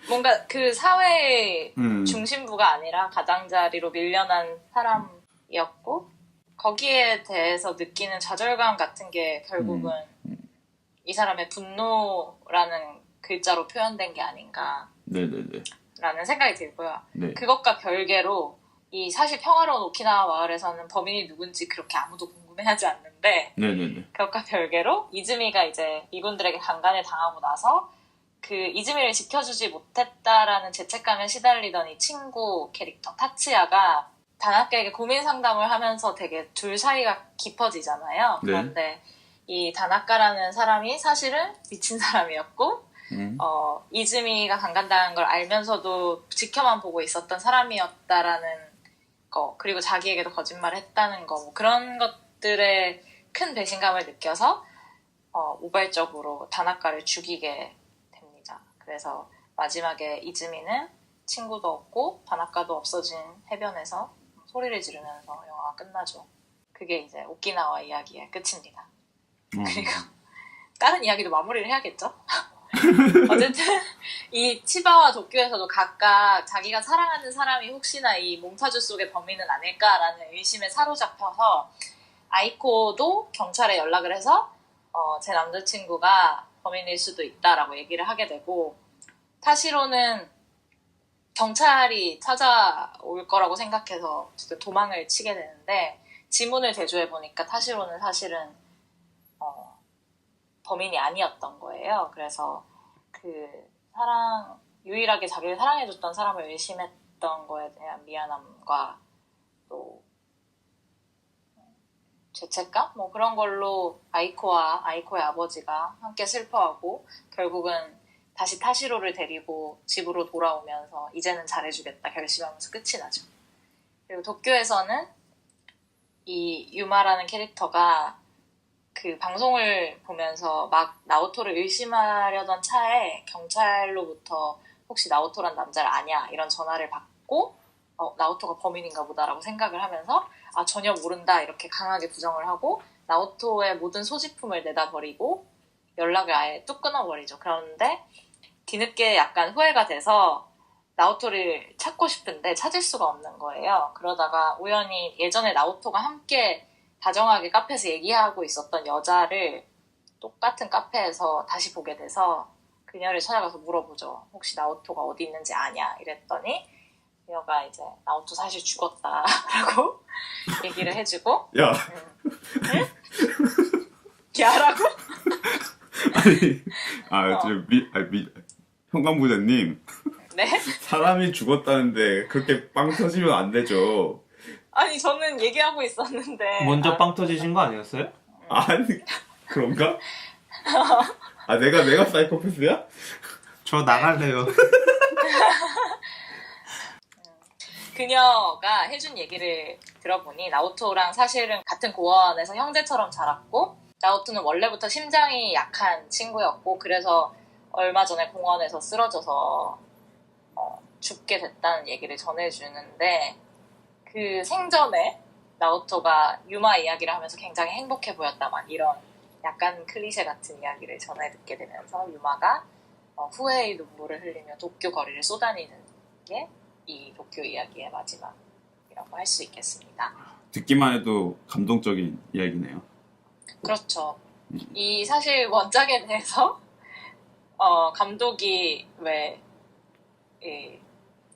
뭔가 그 사회의 음. 중심부가 아니라 가장자리로 밀려난 사람이었고 거기에 대해서 느끼는 좌절감 같은 게 결국은 이 사람의 분노라는 글자로 표현된 게 아닌가 네네네. 라는 생각이 들고요. 네. 그것과 별개로 이 사실 평화로운 오키나와 마을에서는 범인이 누군지 그렇게 아무도 궁금해하지 않는데 네네네. 그것과 별개로 이즈미가 이제 이군들에게 강간을 당하고 나서 그 이즈미를 지켜주지 못했다라는 죄책감에 시달리던 이 친구 캐릭터 타츠야가 다나카에게 고민 상담을 하면서 되게 둘 사이가 깊어지잖아요. 네. 그런데 이 다나카라는 사람이 사실은 미친 사람이었고 이즈미가 강간당한 걸 알면서도 지켜만 보고 있었던 사람이었다라는 거, 그리고 자기에게도 거짓말을 했다는 거, 뭐 그런 것들에 큰 배신감을 느껴서 우발적으로 다나카를 죽이게 됩니다. 그래서 마지막에 이즈미는 친구도 없고 다나카도 없어진 해변에서 소리를 지르면서 영화가 끝나죠. 그게 이제 오키나와 이야기의 끝입니다. 그리고 다른 이야기도 마무리를 해야겠죠? 어쨌든 이 치바와 도쿄에서도 각각 자기가 사랑하는 사람이 혹시나 이 몽타주 속의 범인은 아닐까라는 의심에 사로잡혀서 아이코도 경찰에 연락을 해서 제 남자친구가 범인일 수도 있다라고 얘기를 하게 되고 타시로는 경찰이 찾아올 거라고 생각해서 어쨌든 도망을 치게 되는데 지문을 대조해보니까 타시로는 사실은 범인이 아니었던 거예요. 그래서 그 유일하게 자기를 사랑해줬던 사람을 의심했던 거에 대한 미안함과 또 죄책감? 뭐 그런 걸로 아이코의 아버지가 함께 슬퍼하고 결국은 다시 타시로를 데리고 집으로 돌아오면서 이제는 잘해주겠다 결심하면서 끝이 나죠. 그리고 도쿄에서는 이 유마라는 캐릭터가 그 방송을 보면서 막 나오토를 의심하려던 차에 경찰로부터 혹시 나오토란 남자를 아냐 이런 전화를 받고 나오토가 범인인가 보다라고 생각을 하면서 전혀 모른다 이렇게 강하게 부정을 하고 나오토의 모든 소지품을 내다 버리고 연락을 아예 뚝 끊어버리죠. 그런데 뒤늦게 약간 후회가 돼서 나오토를 찾고 싶은데 찾을 수가 없는 거예요. 그러다가 우연히 예전에 나오토가 함께 다정하게 카페에서 얘기하고 있었던 여자를 똑같은 카페에서 다시 보게 돼서 그녀를 찾아가서 물어보죠. 혹시 나오토가 어디 있는지 아냐? 이랬더니 그녀가 이제 나오토 사실 죽었다라고 얘기를 해주고 야. 응? 야라고? 현관부장님. 네? 사람이 죽었다는데 그렇게 빵 터지면 안 되죠. 아니 저는 얘기하고 있었는데 먼저 빵 터지신 거 아니었어요? 아니, 그런가? 내가 사이코패스야? 저 나갈래요. 그녀가 해준 얘기를 들어보니 나오토랑 사실은 같은 고아원에서 형제처럼 자랐고 나오토는 원래부터 심장이 약한 친구였고 그래서 얼마 전에 공원에서 쓰러져서 죽게 됐다는 얘기를 전해주는데 그 생전에 나오토가 유마 이야기를 하면서 굉장히 행복해 보였다 막 이런 약간 클리셰 같은 이야기를 전해 듣게 되면서 유마가 후회의 눈물을 흘리며 도쿄 거리를 쏘다니는 게 이 도쿄 이야기의 마지막이라고 할 수 있겠습니다. 듣기만 해도 감동적인 이야기네요. 그렇죠. 이 사실 원작에 대해서 감독이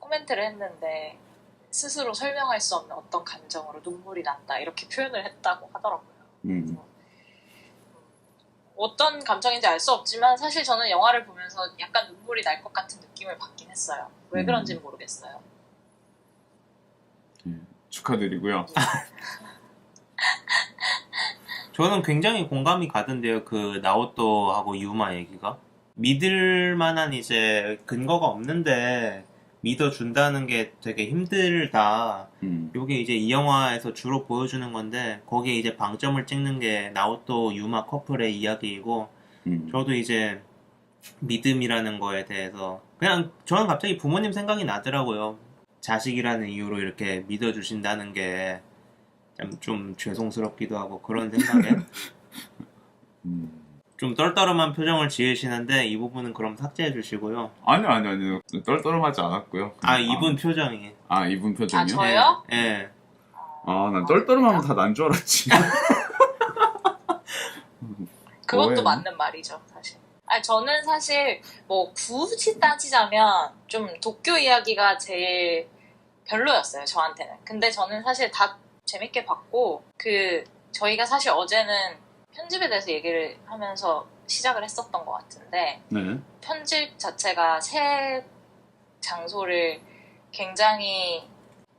코멘트를 했는데 스스로 설명할 수 없는 어떤 감정으로 눈물이 난다 이렇게 표현을 했다고 하더라고요. 어떤 감정인지 알 수 없지만 사실 저는 영화를 보면서 약간 눈물이 날 것 같은 느낌을 받긴 했어요. 왜 그런지는 모르겠어요. 축하드리고요. 저는 굉장히 공감이 가던데요. 그 나오토하고 유마 얘기가 믿을 만한 이제 근거가 없는데 믿어준다는 게 되게 힘들다. 요게 이제 이 영화에서 주로 보여주는 건데 거기에 이제 방점을 찍는 게 나오토 유마 커플의 이야기이고 저도 이제 믿음이라는 거에 대해서 그냥 저는 갑자기 부모님 생각이 나더라고요. 자식이라는 이유로 이렇게 믿어주신다는 게 좀 죄송스럽기도 하고 그런 생각에 좀 떨떠름한 표정을 지으시는데 이 부분은 그럼 삭제해 주시고요. 아니요. 떨떠름하지 않았고요. 이분 표정이. 이분 표정이요? 아, 저요? 예. 난 떨떠름하면 다 난 줄 알았지. 그것도 뭐예요? 맞는 말이죠, 사실. 아니, 저는 사실 뭐 굳이 따지자면 좀 도쿄 이야기가 제일 별로였어요, 저한테는. 근데 저는 사실 다 재밌게 봤고, 저희가 사실 어제는 편집에 대해서 얘기를 하면서 시작을 했었던 것 같은데, 네. 편집 자체가 새 장소를 굉장히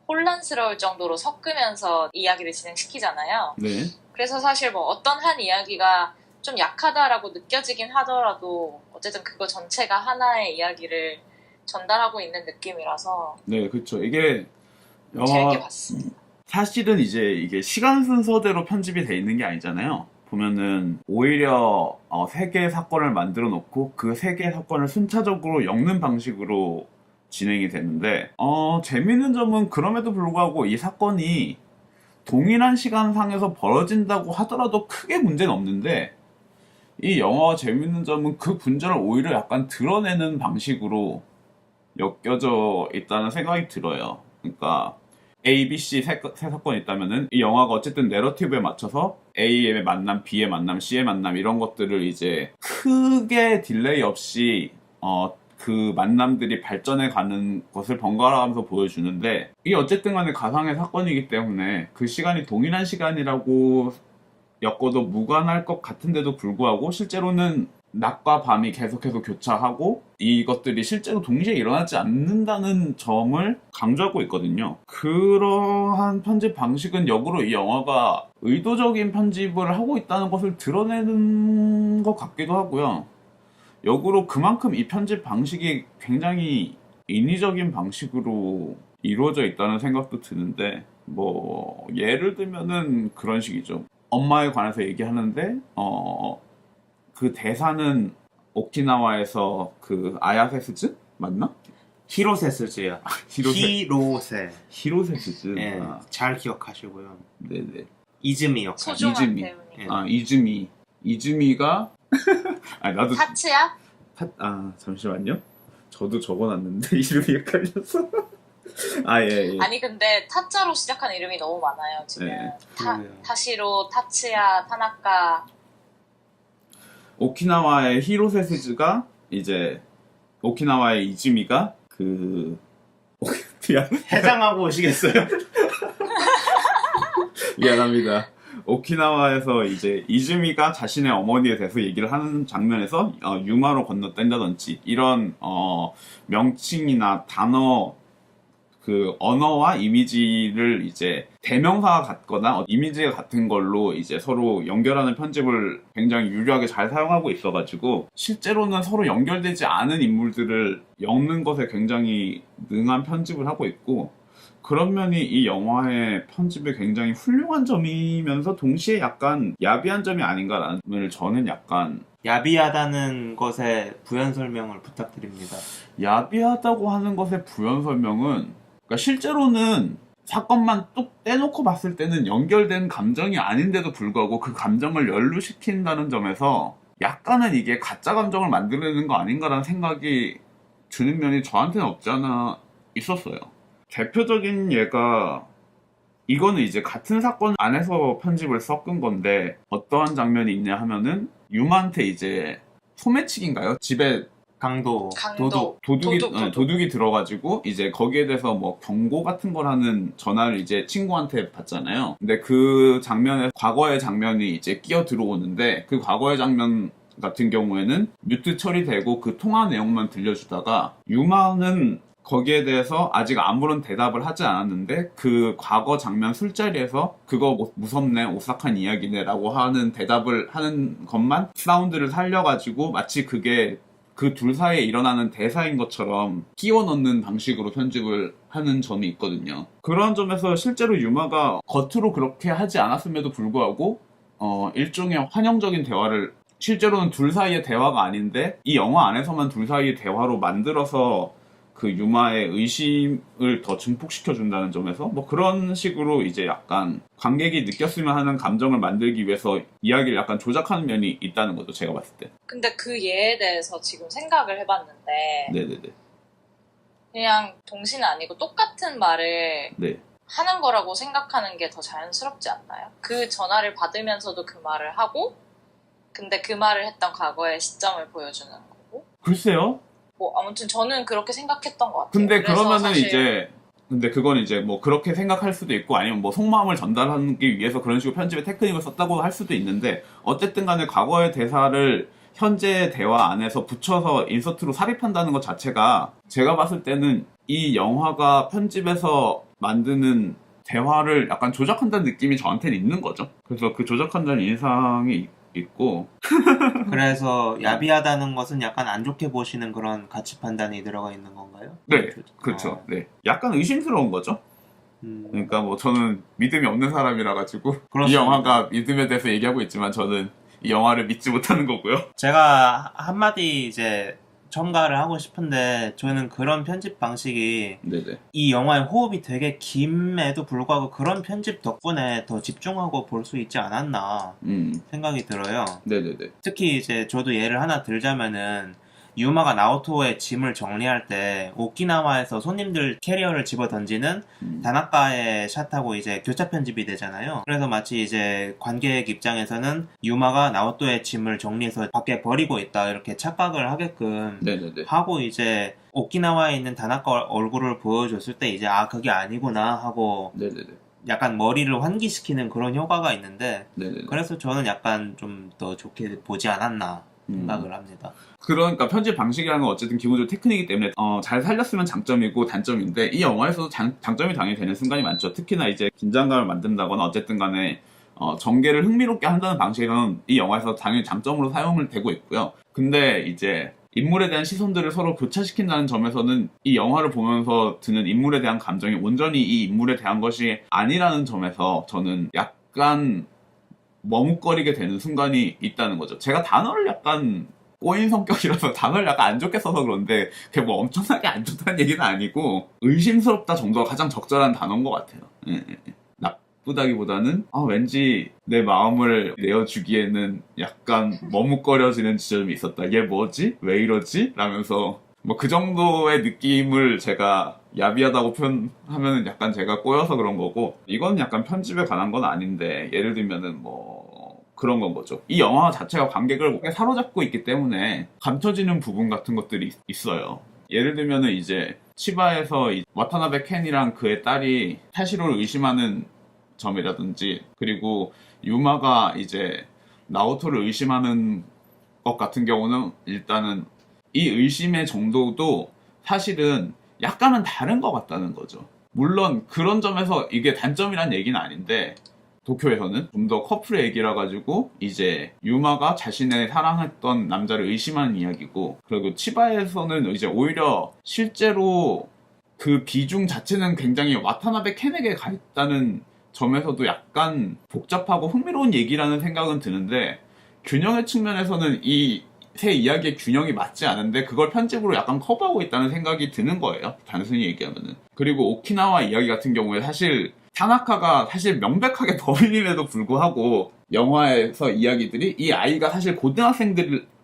혼란스러울 정도로 섞으면서 이야기를 진행시키잖아요. 네. 그래서 사실 뭐 어떤 한 이야기가 좀 약하다라고 느껴지긴 하더라도 어쨌든 그거 전체가 하나의 이야기를 전달하고 있는 느낌이라서 네, 그쵸. 이게, 재밌게 봤습니다. 사실은 이제 이게 시간 순서대로 편집이 돼 있는 게 아니잖아요. 보면은 오히려 세 개의 사건을 만들어 놓고 그 세 개의 사건을 순차적으로 엮는 방식으로 진행이 되는데 재밌는 점은 그럼에도 불구하고 이 사건이 동일한 시간상에서 벌어진다고 하더라도 크게 문제는 없는데 이 영화가 재밌는 점은 그 문제를 오히려 약간 드러내는 방식으로 엮여져 있다는 생각이 들어요. 그러니까 A, B, C 세 사건이 있다면은 이 영화가 어쨌든 내러티브에 맞춰서 A의 만남, B의 만남, C의 만남 이런 것들을 이제 크게 딜레이 없이 그 만남들이 발전해 가는 것을 번갈아 가면서 보여주는데 이게 어쨌든 간에 가상의 사건이기 때문에 그 시간이 동일한 시간이라고 엮어도 무관할 것 같은데도 불구하고 실제로는 낮과 밤이 계속해서 교차하고 이것들이 실제로 동시에 일어나지 않는다는 점을 강조하고 있거든요. 그러한 편집 방식은 역으로 이 영화가 의도적인 편집을 하고 있다는 것을 드러내는 것 같기도 하고요. 역으로 그만큼 이 편집 방식이 굉장히 인위적인 방식으로 이루어져 있다는 생각도 드는데 뭐 예를 들면은 그런 식이죠. 엄마에 관해서 얘기하는데 그 대사는 오키나와에서 그 아야세스즈 맞나? 히로세스즈요. 히로세스즈. 예, 잘 기억하시고요. 네네. 이즈미 역할. 소중한 이즈미. 배우님. 이즈미가 나도 타츠야? 잠시만요. 저도 적어놨는데 이름이 헷갈려서. 예. 아니 근데 타짜로 시작하는 이름이 너무 많아요 지금. 네. 타시로, 타츠야, 타나카. 오키나와의 히로세스즈가 이제 오키나와의 이즈미가 해장하고 오시겠어요? 미안합니다. 오키나와에서 이제 이즈미가 자신의 어머니에 대해서 얘기를 하는 장면에서 유마로 건너뛴다든지 이런 명칭이나 단어 그 언어와 이미지를 이제 대명사가 같거나 이미지가 같은 걸로 이제 서로 연결하는 편집을 굉장히 유려하게 잘 사용하고 있어가지고 실제로는 서로 연결되지 않은 인물들을 엮는 것에 굉장히 능한 편집을 하고 있고 그런 면이 이 영화의 편집에 굉장히 훌륭한 점이면서 동시에 약간 야비한 점이 아닌가라는 점을 저는 약간 야비하다는 것에 부연 설명을 부탁드립니다. 야비하다고 하는 것의 부연 설명은 그러니까 실제로는 사건만 뚝 떼놓고 봤을 때는 연결된 감정이 아닌데도 불구하고 그 감정을 연루시킨다는 점에서 약간은 이게 가짜 감정을 만들어내는 거 아닌가라는 생각이 드는 면이 저한테는 없지 않아 있었어요. 대표적인 예가 이거는 이제 같은 사건 안에서 편집을 섞은 건데 어떠한 장면이 있냐 하면은 유마한테 이제 소매치기인가요? 집에 강도. 도둑이 들어가지고 이제 거기에 대해서 뭐 경고 같은 걸 하는 전화를 이제 친구한테 받잖아요. 근데 그 장면에 과거의 장면이 이제 끼어 들어오는데 그 과거의 장면 같은 경우에는 뮤트 처리되고 그 통화 내용만 들려주다가 유마는 거기에 대해서 아직 아무런 대답을 하지 않았는데 그 과거 장면 술자리에서 그거 무섭네 오싹한 이야기네 라고 하는 대답을 하는 것만 사운드를 살려가지고 마치 그게 그 둘 사이에 일어나는 대사인 것처럼 끼워 넣는 방식으로 편집을 하는 점이 있거든요. 그런 점에서 실제로 유마가 겉으로 그렇게 하지 않았음에도 불구하고 일종의 환영적인 대화를 실제로는 둘 사이의 대화가 아닌데 이 영화 안에서만 둘 사이의 대화로 만들어서 그 유마의 의심을 더 증폭시켜 준다는 점에서 뭐 그런 식으로 이제 약간 관객이 느꼈으면 하는 감정을 만들기 위해서 이야기를 약간 조작하는 면이 있다는 거죠, 제가 봤을 때. 근데 그 예에 대해서 지금 생각을 해봤는데 네네네. 그냥 동시는 아니고 똑같은 말을 네. 하는 거라고 생각하는 게 더 자연스럽지 않나요? 그 전화를 받으면서도 그 말을 하고 근데 그 말을 했던 과거의 시점을 보여주는 거고 글쎄요. 뭐 아무튼 저는 그렇게 생각했던 것 같아요. 근데 그래서 그러면은 사실 이제 근데 그건 이제 뭐 그렇게 생각할 수도 있고 아니면 뭐 속마음을 전달하기 위해서 그런 식으로 편집의 테크닉을 썼다고 할 수도 있는데 어쨌든 간에 과거의 대사를 현재의 대화 안에서 붙여서 인서트로 삽입한다는 것 자체가 제가 봤을 때는 이 영화가 편집에서 만드는 대화를 약간 조작한다는 느낌이 저한테는 있는 거죠. 그래서 그 조작한다는 인상이 있고 그래서 야비하다는 것은 약간 안 좋게 보시는 그런 가치 판단이 들어가 있는 건가요? 네, 그렇죠. 네, 약간 의심스러운 거죠. 그러니까 뭐 저는 믿음이 없는 사람이라 가지고 이 그렇습니다. 영화가 믿음에 대해서 얘기하고 있지만 저는 이 영화를 믿지 못하는 거고요. 제가 한마디 이제 첨가를 하고 싶은데 저는 그런 편집 방식이 네네. 이 영화의 호흡이 되게 김에도 불구하고 그런 편집 덕분에 더 집중하고 볼 수 있지 않았나 생각이 들어요. 네네네. 특히 이제 저도 예를 하나 들자면은 유마가 나오토의 짐을 정리할 때 오키나와에서 손님들 캐리어를 집어 던지는 다나카의 샷하고 이제 교차 편집이 되잖아요. 그래서 마치 이제 관객 입장에서는 유마가 나오토의 짐을 정리해서 밖에 버리고 있다 이렇게 착각을 하게끔 네네네. 하고 이제 오키나와에 있는 다나카 얼굴을 보여줬을 때 이제 아 그게 아니구나 하고 네네네. 약간 머리를 환기시키는 그런 효과가 있는데 네네네. 그래서 저는 약간 좀 더 좋게 보지 않았나 생각을 합니다. 그러니까 편집 방식이라는 건 어쨌든 기본적으로 테크닉이기 때문에 잘 살렸으면 장점이고 단점인데 이 영화에서도 장점이 당연히 되는 순간이 많죠. 특히나 이제 긴장감을 만든다거나 어쨌든 간에 전개를 흥미롭게 한다는 방식에서는 이 영화에서 당연히 장점으로 사용을 되고 있고요. 근데 이제 인물에 대한 시선들을 서로 교차시킨다는 점에서는 이 영화를 보면서 드는 인물에 대한 감정이 온전히 이 인물에 대한 것이 아니라는 점에서 저는 약간 머뭇거리게 되는 순간이 있다는 거죠. 제가 단어를 약간 꼬인 성격이라서 단어를 약간 안 좋게 써서 그런데 그게 뭐 엄청나게 안 좋다는 얘기는 아니고 의심스럽다 정도가 가장 적절한 단어인 것 같아요. 나쁘다기보다는 왠지 내 마음을 내어주기에는 약간 머뭇거려지는 지점이 있었다. 얘 뭐지? 왜 이러지? 라면서 뭐 그 정도의 느낌을 제가 야비하다고 표현하면은 약간 제가 꼬여서 그런 거고 이건 약간 편집에 관한 건 아닌데 예를 들면은 뭐 그런 건 거죠. 이 영화 자체가 관객을 꽤 사로잡고 있기 때문에 감춰지는 부분 같은 것들이 있어요. 예를 들면은 이제 치바에서 와타나베 켄이랑 그의 딸이 타시로를 의심하는 점이라든지 그리고 유마가 이제 나오토를 의심하는 것 같은 경우는 일단은 이 의심의 정도도 사실은 약간은 다른 것 같다는 거죠. 물론 그런 점에서 이게 단점이란 얘기는 아닌데 도쿄에서는 좀 더 커플의 얘기라 가지고 이제 유마가 자신의 사랑했던 남자를 의심하는 이야기고 그리고 치바에서는 이제 오히려 실제로 그 비중 자체는 굉장히 와타나베 켄에게 가 있다는 점에서도 약간 복잡하고 흥미로운 얘기라는 생각은 드는데 균형의 측면에서는 이 세 이야기의 균형이 맞지 않은데 그걸 편집으로 약간 커버하고 있다는 생각이 드는 거예요. 단순히 얘기하면은. 그리고 오키나와 이야기 같은 경우에 사실 타나카가 사실 명백하게 범인임에도 불구하고 영화에서 이야기들이 이 아이가 사실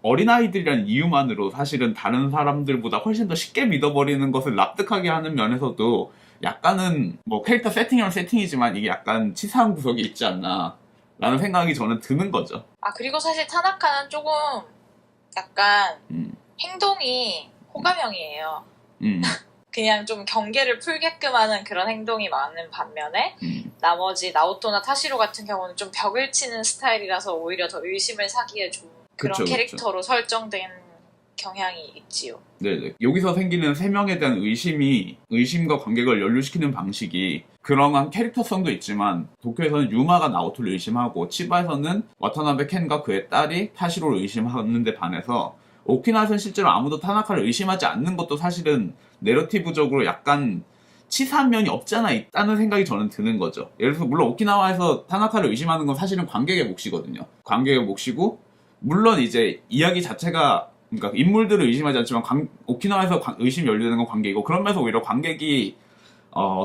어린아이들이라는 이유만으로 사실은 다른 사람들보다 훨씬 더 쉽게 믿어버리는 것을 납득하게 하는 면에서도 약간은 뭐 캐릭터 세팅이면 세팅이지만 이게 약간 치사한 구석이 있지 않나 라는 생각이 저는 드는 거죠. 그리고 사실 타나카는 조금 약간 행동이 호감형이에요. 그냥 좀 경계를 풀게끔 하는 그런 행동이 많은 반면에 나머지 나오토나 타시로 같은 경우는 좀 벽을 치는 스타일이라서 오히려 더 의심을 사기에 좋은 그런 그쵸, 캐릭터로 설정된 경향이 있지요. 네네. 여기서 생기는 세 명에 대한 의심과 관객을 연루시키는 방식이 그러한 캐릭터성도 있지만 도쿄에서는 유마가 나오토를 의심하고 치바에서는 와타나베 켄과 그의 딸이 타시로를 의심하는 데 반해서 오키나와에서는 실제로 아무도 타나카를 의심하지 않는 것도 사실은 내러티브적으로 약간 치사한 면이 없지 않아 있다는 생각이 저는 드는 거죠. 예를 들어서 물론 오키나와에서 타나카를 의심하는 건 사실은 관객의 몫이거든요. 관객의 몫이고 물론 이제 이야기 자체가 그러니까 인물들을 의심하지 않지만 오키나와에서 의심이 연루되는 건 관객이고 그런 면에서 오히려 관객이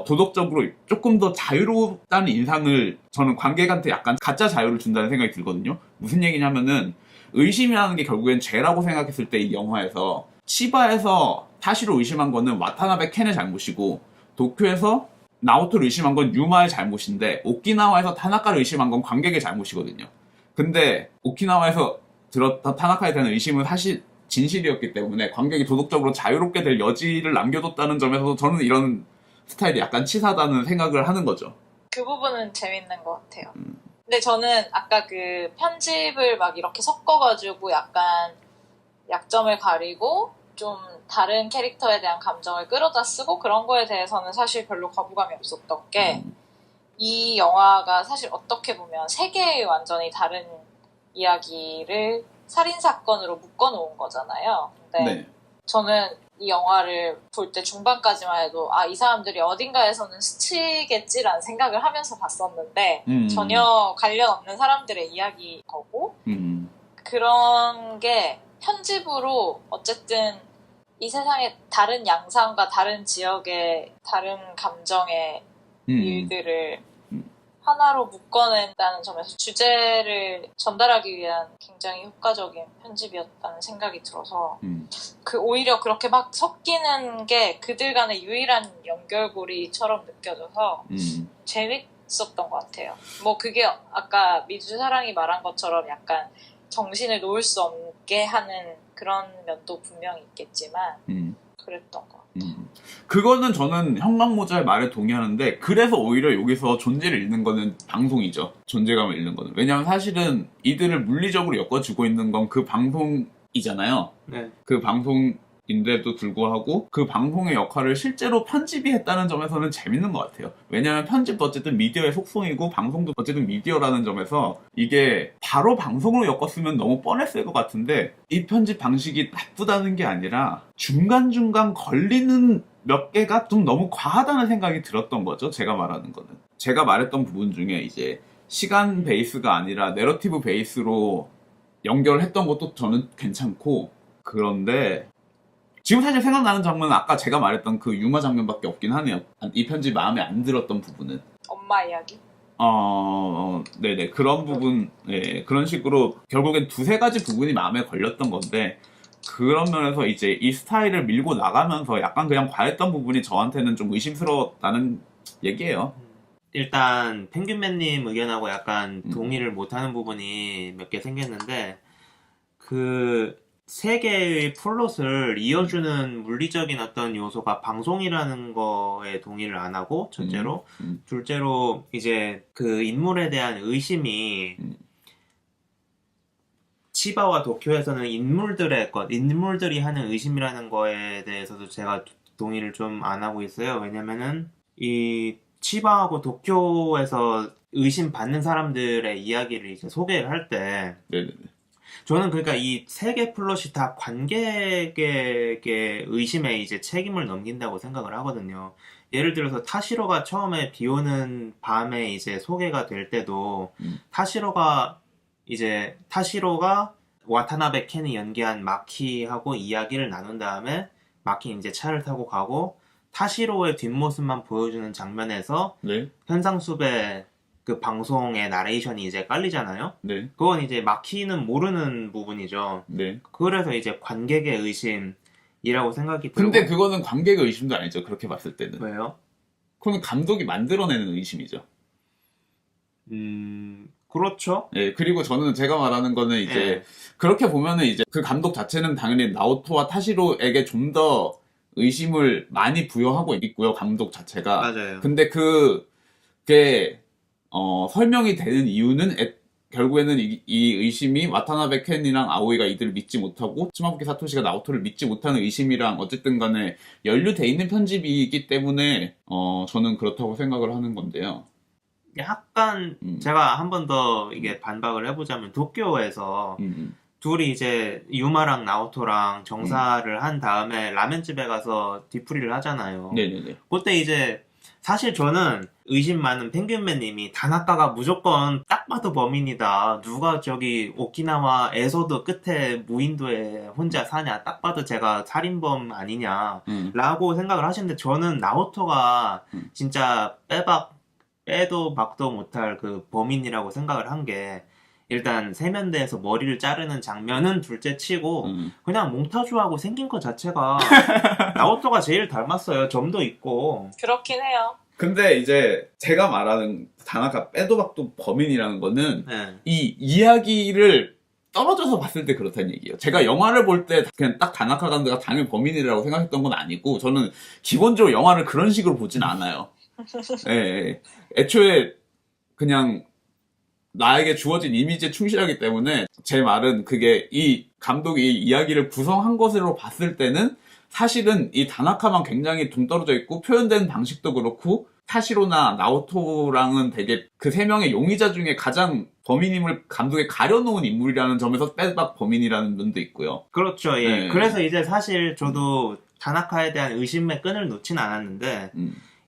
도덕적으로 조금 더 자유롭다는 인상을 저는 관객한테 약간 가짜 자유를 준다는 생각이 들거든요. 무슨 얘기냐면은 의심이라는 게 결국엔 죄라고 생각했을 때 이 영화에서 치바에서 타시로 의심한 거는 와타나베 켄의 잘못이고 도쿄에서 나오토를 의심한 건 유마의 잘못인데 오키나와에서 타나카를 의심한 건 관객의 잘못이거든요. 근데 오키나와에서 들었던 타나카에 대한 의심은 사실 진실이었기 때문에 관객이 도덕적으로 자유롭게 될 여지를 남겨뒀다는 점에서 저는 이런 스타일이 약간 치사하다는 생각을 하는 거죠. 그 부분은 재밌는 것 같아요. 근데 저는 아까 그 편집을 막 이렇게 섞어가지고 약간 약점을 가리고 좀 다른 캐릭터에 대한 감정을 끌어다 쓰고 그런 거에 대해서는 사실 별로 거부감이 없었던 게 이 영화가 사실 어떻게 보면 세 개의 완전히 다른 이야기를 살인사건으로 묶어놓은 거잖아요. 근데 네. 저는 이 영화를 볼 때 중반까지만 해도 이 사람들이 어딘가에서는 스치겠지라는 생각을 하면서 봤었는데 전혀 관련 없는 사람들의 이야기인 거고 그런 게 편집으로 어쨌든 이 세상의 다른 양상과 다른 지역의 다른 감정의 일들을 하나로 묶어낸다는 점에서 주제를 전달하기 위한 굉장히 효과적인 편집이었다는 생각이 들어서 오히려 그렇게 막 섞이는 게 그들 간의 유일한 연결고리처럼 느껴져서 재밌었던 것 같아요. 뭐 그게 아까 미주사랑이 말한 것처럼 약간 정신을 놓을 수 없게 하는 그런 면도 분명히 있겠지만 그랬던 것 같아요. 그거는 저는 형광모자의 말에 동의하는데 그래서 오히려 여기서 존재를 잃는 거는 방송이죠. 존재감을 잃는 거는. 왜냐하면 사실은 이들을 물리적으로 엮어주고 있는 건 그 방송이잖아요. 네. 그 방송인데도 불구하고 그 방송의 역할을 실제로 편집이 했다는 점에서는 재밌는 것 같아요. 왜냐하면 편집도 어쨌든 미디어의 속성이고 방송도 어쨌든 미디어라는 점에서 이게 바로 방송으로 엮었으면 너무 뻔했을 것 같은데 이 편집 방식이 나쁘다는 게 아니라 중간중간 걸리는 몇 개가 좀 너무 과하다는 생각이 들었던 거죠. 제가 말하는 거는. 제가 말했던 부분 중에 이제 시간 베이스가 아니라 내러티브 베이스로 연결했던 것도 저는 괜찮고 그런데 지금 사실 생각나는 장면은 아까 제가 말했던 그 유마 장면밖에 없긴 하네요. 이 편집 마음에 안 들었던 부분은. 엄마 이야기? 네네. 그런 부분, 네. 그런 식으로 결국엔 두세 가지 부분이 마음에 걸렸던 건데 그런 면에서 이제 이 스타일을 밀고 나가면서 약간 그냥 과했던 부분이 저한테는 좀 의심스러웠다는 얘기예요. 일단 펭귄맨님 의견하고 약간 동의를 못하는 부분이 몇 개 생겼는데 그 세 개의 플롯을 이어주는 물리적인 어떤 요소가 방송이라는 거에 동의를 안 하고 첫째로 둘째로 이제 그 인물에 대한 의심이 치바와 도쿄에서는 인물들이 하는 의심이라는 거에 대해서도 제가 동의를 좀 안 하고 있어요. 왜냐면은 이 치바하고 도쿄에서 의심받는 사람들의 이야기를 이제 소개를 할 때 네네네. 저는 그러니까 이 세 개 플롯이 다 관객에게 의심에 이제 책임을 넘긴다고 생각을 하거든요. 예를 들어서 타시로가 처음에 비 오는 밤에 이제 소개가 될 때도 타시로가 와타나베 켄이 연기한 마키하고 이야기를 나눈 다음에 마키 이제 차를 타고 가고 타시로의 뒷모습만 보여주는 장면에서 네. 현상수배 그 방송의 나레이션이 이제 깔리잖아요. 네. 그건 이제 마키는 모르는 부분이죠. 네. 그래서 이제 관객의 의심이라고 생각이 들고. 근데 그거는 관객의 의심도 아니죠. 그렇게 봤을 때는. 왜요? 그건 감독이 만들어내는 의심이죠. 그렇죠. 예, 그리고 저는 제가 말하는 거는 이제 예. 그렇게 보면은 이제 그 감독 자체는 당연히 나오토와 타시로에게 좀 더 의심을 많이 부여하고 있고요. 감독 자체가. 맞아요. 근데 그게 설명이 되는 이유는 결국에는 이 의심이 와타나베 켄이랑 아오이가 이들을 믿지 못하고 치마부키 사토시가 나오토를 믿지 못하는 의심이랑 어쨌든 간에 연루돼 있는 편집이기 때문에 저는 그렇다고 생각을 하는 건데요. 약간 제가 한 번 더 이게 반박을 해보자면 도쿄에서 둘이 이제 유마랑 나오토랑 정사를 한 다음에 라면집에 가서 뒤풀이를 하잖아요. 네네네. 그때 이제 사실 저는 의심 많은 펭귄맨님이 다나카가 무조건 딱 봐도 범인이다. 누가 저기 오키나와 에소도 끝에 무인도에 혼자 사냐. 딱 봐도 제가 살인범 아니냐. 라고 생각을 하시는데 저는 나오토가 진짜 빼도 박도 못할 그 범인이라고 생각을 한 게 일단 세면대에서 머리를 자르는 장면은 둘째 치고 그냥 몽타주하고 생긴 것 자체가 나오토가 제일 닮았어요. 점도 있고. 그렇긴 해요. 근데 이제 제가 말하는 다나카 빼도 박도 범인이라는 거는 네. 이 이야기를 떨어져서 봤을 때 그렇다는 얘기예요. 제가 영화를 볼 때 그냥 딱 다나카 감독가 당연히 범인이라고 생각했던 건 아니고 저는 기본적으로 영화를 그런 식으로 보진 않아요. 예, 예. 애초에 그냥 나에게 주어진 이미지에 충실하기 때문에 제 말은 그게 이 감독이 이 이야기를 구성한 것으로 봤을 때는 사실은 이 다나카만 굉장히 동떨어져 있고 표현되는 방식도 그렇고 타시로나 나오토랑은 되게 그 세 명의 용의자 중에 가장 범인임을 감독에 가려놓은 인물이라는 점에서 빼박 범인이라는 면도 있고요. 그렇죠. 예. 네. 그래서 이제 사실 저도 다나카에 대한 의심의 끈을 놓진 않았는데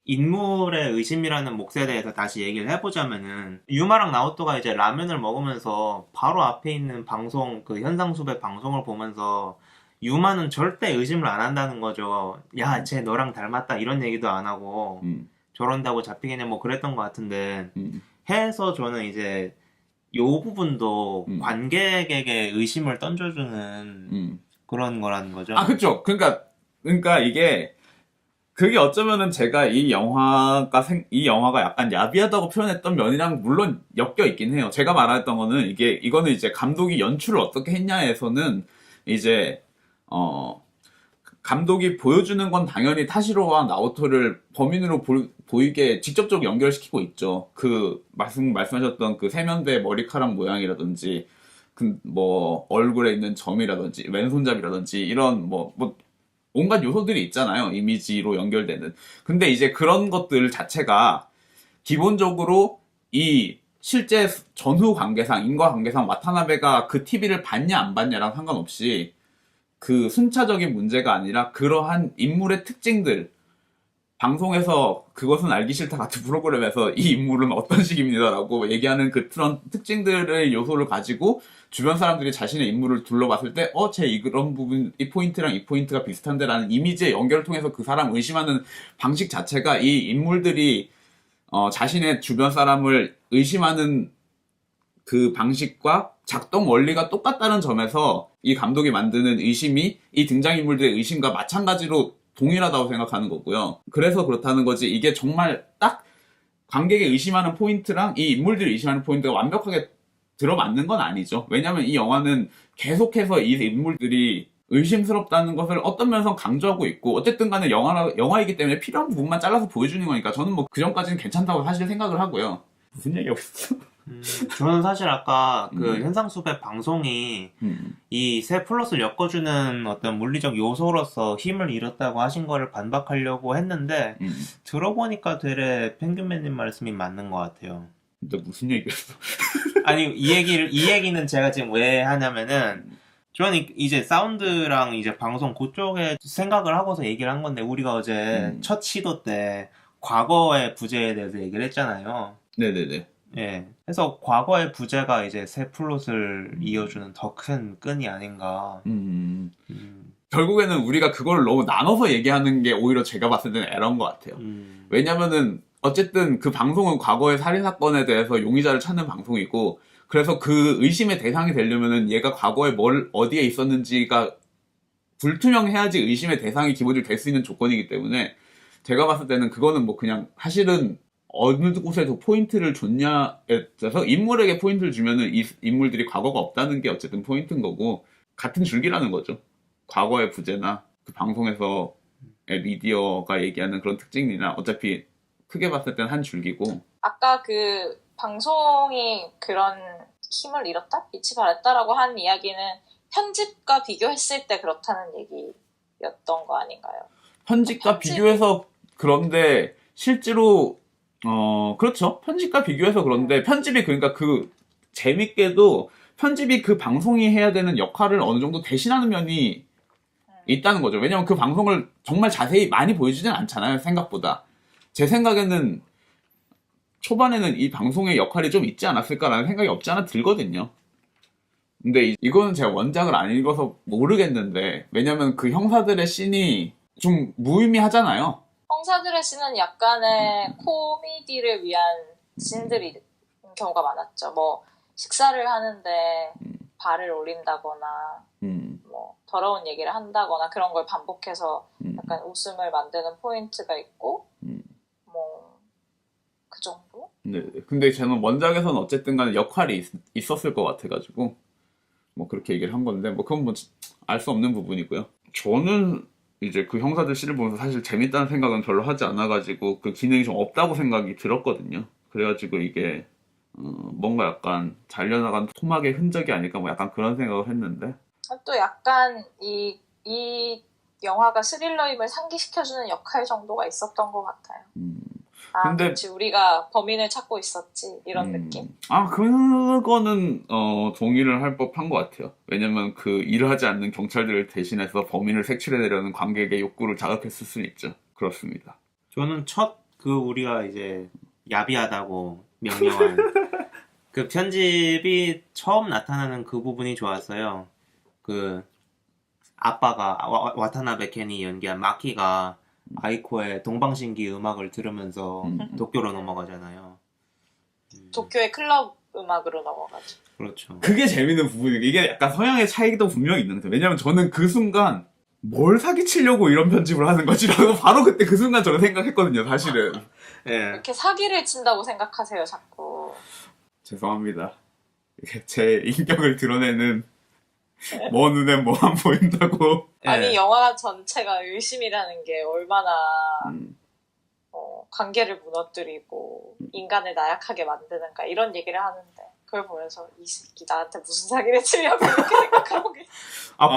인물의 의심이라는 몫에 대해서 다시 얘기를 해보자면은 유마랑 나오토가 이제 라면을 먹으면서 바로 앞에 있는 방송 그 현상수배 방송을 보면서 유마는 절대 의심을 안 한다는 거죠. 야, 쟤 너랑 닮았다 이런 얘기도 안 하고 저런다고 잡히겠냐 뭐 그랬던 것 같은데 해서 저는 이제 요 부분도 관객에게 의심을 던져주는 그런 거라는 거죠. 아, 그쵸. 그러니까 이게 그게 어쩌면은 제가 이 영화가 약간 야비하다고 표현했던 면이랑 물론 엮여 있긴 해요. 제가 말했던 거는 이거는 이제 감독이 연출을 어떻게 했냐에서는 이제 감독이 보여주는 건 당연히 타시로와 나오토를 범인으로 보이게 직접적으로 연결시키고 있죠. 그 말씀하셨던 그 세면대 머리카락 모양이라든지 뭐 얼굴에 있는 점이라든지 왼손잡이라든지 이런 뭐 온갖 요소들이 있잖아요. 이미지로 연결되는. 근데 이제 그런 것들 자체가 기본적으로 이 실제 전후 관계상 인과관계상 와타나베가 그 TV를 봤냐 안 봤냐랑 상관없이 그 순차적인 문제가 아니라 그러한 인물의 특징들 방송에서 그것은 알기 싫다 같은 프로그램에서 이 인물은 어떤 식입니다라고 얘기하는 그런 특징들의 요소를 가지고 주변 사람들이 자신의 인물을 둘러봤을 때 쟤 이런 부분 이 포인트랑 이 포인트가 비슷한데 라는 이미지의 연결을 통해서 그 사람 의심하는 방식 자체가 이 인물들이 자신의 주변 사람을 의심하는 그 방식과 작동 원리가 똑같다는 점에서 이 감독이 만드는 의심이 이 등장인물들의 의심과 마찬가지로 동일하다고 생각하는 거고요. 그래서 그렇다는 거지 이게 정말 딱 관객이 의심하는 포인트랑 이 인물들이 의심하는 포인트가 완벽하게 들어맞는 건 아니죠. 왜냐면 이 영화는 계속해서 이 인물들이 의심스럽다는 것을 어떤 면에서 강조하고 있고 어쨌든 간에 영화이기 때문에 필요한 부분만 잘라서 보여주는 거니까 저는 뭐 그 전까지는 괜찮다고 사실 생각을 하고요. 무슨 얘기하고 있어? 저는 사실 아까 그 현상수배 방송이 이 새 플롯을 엮어주는 어떤 물리적 요소로서 힘을 잃었다고 하신 거를 반박하려고 했는데 들어보니까 되레 펭귄맨님 말씀이 맞는 것 같아요. 근데 무슨 얘기했어? 아니 이 얘기는 제가 지금 왜 하냐면은 저는 이제 사운드랑 이제 방송 그쪽에 생각을 하고서 얘기를 한 건데 우리가 어제 첫 시도 때 과거의 부재에 대해서 얘기를 했잖아요. 네네네. 예. 그래서 과거의 부재가 이제 새 플롯을 이어주는 더 큰 끈이 아닌가. 결국에는 우리가 그걸 너무 나눠서 얘기하는 게 오히려 제가 봤을 때는 에러인 것 같아요. 왜냐면은 어쨌든 그 방송은 과거의 살인사건에 대해서 용의자를 찾는 방송이고 그래서 그 의심의 대상이 되려면은 얘가 과거에 어디에 있었는지가 불투명해야지 의심의 대상이 기본적으로 될 수 있는 조건이기 때문에 제가 봤을 때는 그거는 뭐 그냥 사실은 어느 곳에서 포인트를 줬냐에 따라서 인물에게 포인트를 주면은 이 인물들이 과거가 없다는 게 어쨌든 포인트인 거고 같은 줄기라는 거죠. 과거의 부재나 그 방송에서의 미디어가 얘기하는 그런 특징이나 어차피 크게 봤을 때는 한 줄기고 아까 그 방송이 그런 힘을 잃었다? 빛이 발했다라고 한 이야기는 편집과 비교했을 때 그렇다는 얘기였던 거 아닌가요? 편집과 비교해서 그런데 실제로 그렇죠. 편집과 비교해서 그런데 편집이 그러니까 그 재밌게도 편집이 그 방송이 해야 되는 역할을 어느 정도 대신하는 면이 있다는 거죠. 왜냐면 그 방송을 정말 자세히 많이 보여주진 않잖아요. 생각보다. 제 생각에는 초반에는 이 방송의 역할이 좀 있지 않았을까라는 생각이 없지 않아 들거든요. 근데 이거는 제가 원작을 안 읽어서 모르겠는데, 왜냐면 그 형사들의 씬이 좀 무의미하잖아요. 형사들의 씬은 약간의 코미디를 위한 씬들이 경우가 많았죠. 뭐 식사를 하는데 발을 올린다거나 뭐 더러운 얘기를 한다거나 그런 걸 반복해서 약간 웃음을 만드는 포인트가 있고 뭐 그 정도? 네. 근데 저는 원작에서는 어쨌든 간에 역할이 있었을 것 같아가지고 뭐 그렇게 얘기를 한 건데, 뭐 그건 뭐 알 수 없는 부분이고요. 저는 이제 그 형사들 씬을 보면서 사실 재밌다는 생각은 별로 하지 않아가지고 그 기능이 좀 없다고 생각이 들었거든요. 그래가지고 이게 뭔가 약간 잘려나간 토막의 흔적이 아닐까 뭐 약간 그런 생각을 했는데, 또 약간 이 영화가 스릴러임을 상기시켜주는 역할 정도가 있었던 것 같아요. 아, 근데 그렇지, 우리가 범인을 찾고 있었지, 이런 느낌. 그거는 동의를 할 법한 것 같아요. 왜냐면 그 일을 하지 않는 경찰들을 대신해서 범인을 색출해내려는 관객의 욕구를 자극했을 수는 있죠. 그렇습니다. 저는 우리가 이제 야비하다고 명령한 그 편집이 처음 나타나는 그 부분이 좋았어요. 그 아빠가 와타나베 켄이 연기한 마키가 아이코의 동방신기 음악을 들으면서 도쿄로 넘어가잖아요. 도쿄의 클럽 음악으로 넘어가죠. 그렇죠. 그게 재밌는 부분이에요. 이게 약간 성향의 차이도 분명히 있는 것 같아요. 왜냐면 저는 그 순간 뭘 사기치려고 이런 편집을 하는 거지라고 바로 그때 그 순간 저는 생각했거든요, 사실은. 예. 이렇게 사기를 친다고 생각하세요, 자꾸. 죄송합니다. 제 인격을 드러내는 뭐 눈에 뭐 안 보인다고. 아니, 예. 영화 전체가 의심이라는 게 얼마나 관계를 무너뜨리고 인간을 나약하게 만드는가 이런 얘기를 하는데, 그걸 보면서 이 새끼 나한테 무슨 사기를 치려고 이렇게 생각하고 계세요.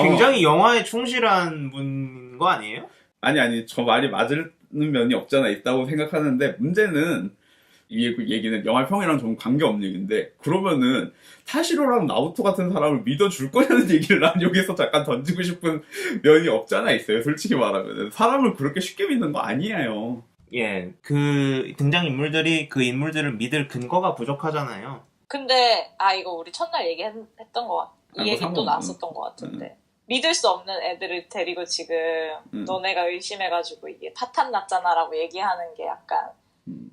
굉장히 영화에 충실한 분인 거 아니에요? 아니, 저 말이 맞는 면이 없잖아 있다고 생각하는데, 문제는 이 얘기는 영화 평이랑 좀 관계없는 얘기인데, 그러면은 타시로랑 나루토 같은 사람을 믿어줄 거냐는 얘기를 난 여기서 잠깐 던지고 싶은 면이 없잖아 있어요. 솔직히 말하면 사람을 그렇게 쉽게 믿는 거 아니에요. 예. 그 등장인물들이 그 인물들을 믿을 근거가 부족하잖아요. 근데 이거 우리 첫날 얘기했던 거 같아. 이 얘기 또 나왔었던 것 같은데, 믿을 수 없는 애들을 데리고 지금 너네가 의심해가지고 이게 파탄 났잖아라고 얘기하는 게 약간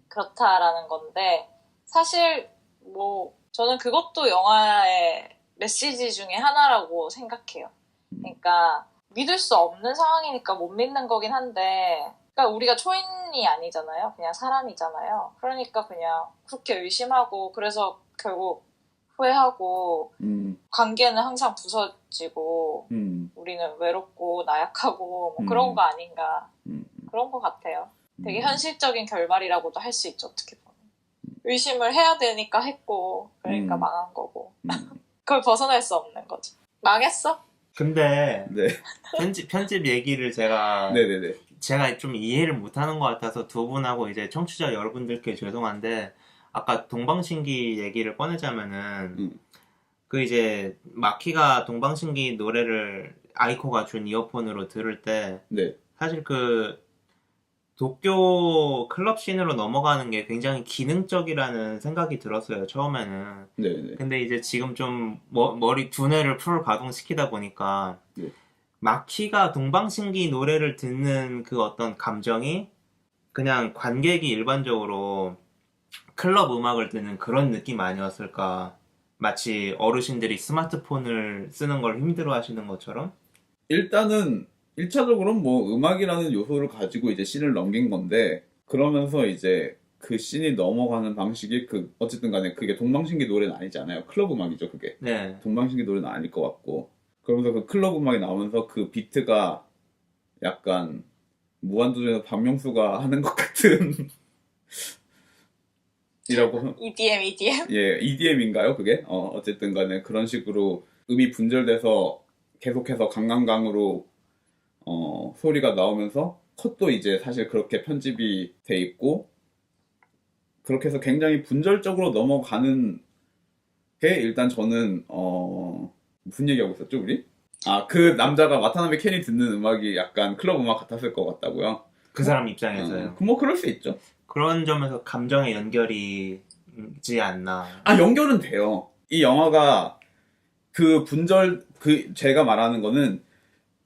그렇다라는 건데, 사실 뭐 저는 그것도 영화의 메시지 중에 하나라고 생각해요. 그러니까 믿을 수 없는 상황이니까 못 믿는 거긴 한데, 그러니까 우리가 초인이 아니잖아요. 그냥 사람이잖아요. 그러니까 그냥 그렇게 의심하고, 그래서 결국 후회하고 관계는 항상 부서지고 우리는 외롭고 나약하고 뭐 그런 거 아닌가, 그런 거 같아요. 되게 현실적인 결말이라고도 할 수 있죠, 어떻게 보면. 의심을 해야 되니까 했고, 그러니까 망한 거고. 그걸 벗어날 수 없는 거죠. 망했어? 근데 네. 편집 얘기를 제가 네네네. 좀 이해를 못하는 것 같아서 두 분하고 이제 청취자 여러분들께 죄송한데, 아까 동방신기 얘기를 꺼내자면은 그 이제 마키가 동방신기 노래를 아이코가 준 이어폰으로 들을 때 네. 사실 그 도쿄 클럽 씬으로 넘어가는 게 굉장히 기능적이라는 생각이 들었어요, 처음에는. 네네. 근데 이제 지금 좀 머리 두뇌를 풀 가동시키다 보니까 네. 마키가 동방신기 노래를 듣는 그 어떤 감정이 그냥 관객이 일반적으로 클럽 음악을 듣는 그런 느낌 아니었을까. 마치 어르신들이 스마트폰을 쓰는 걸 힘들어 하시는 것처럼. 일단은 1차적으로는 뭐 음악이라는 요소를 가지고 이제 씬을 넘긴 건데, 그러면서 이제 그 씬이 넘어가는 방식이 어쨌든 간에 그게 동방신기 노래는 아니잖아요. 클럽 음악이죠, 그게. 네. 동방신기 노래는 아닐 것 같고. 그러면서 그 클럽 음악이 나오면서 그 비트가 약간 무한도전에서 박명수가 하는 것 같은 이라고. EDM. 예, EDM인가요, 그게? 어쨌든 간에 그런 식으로 음이 분절돼서 계속해서 강강강으로 소리가 나오면서 컷도 이제 사실 그렇게 편집이 돼 있고, 그렇게 해서 굉장히 분절적으로 넘어가는 게, 일단 저는 무슨 얘기하고 있었죠, 우리? 그 남자가 와타나베 켄이 듣는 음악이 약간 클럽 음악 같았을 것 같다고요? 그 사람 입장에서요. 뭐 그럴 수 있죠. 그런 점에서 감정의 연결이 지 않나. 아, 연결은 돼요. 이 영화가 제가 말하는 거는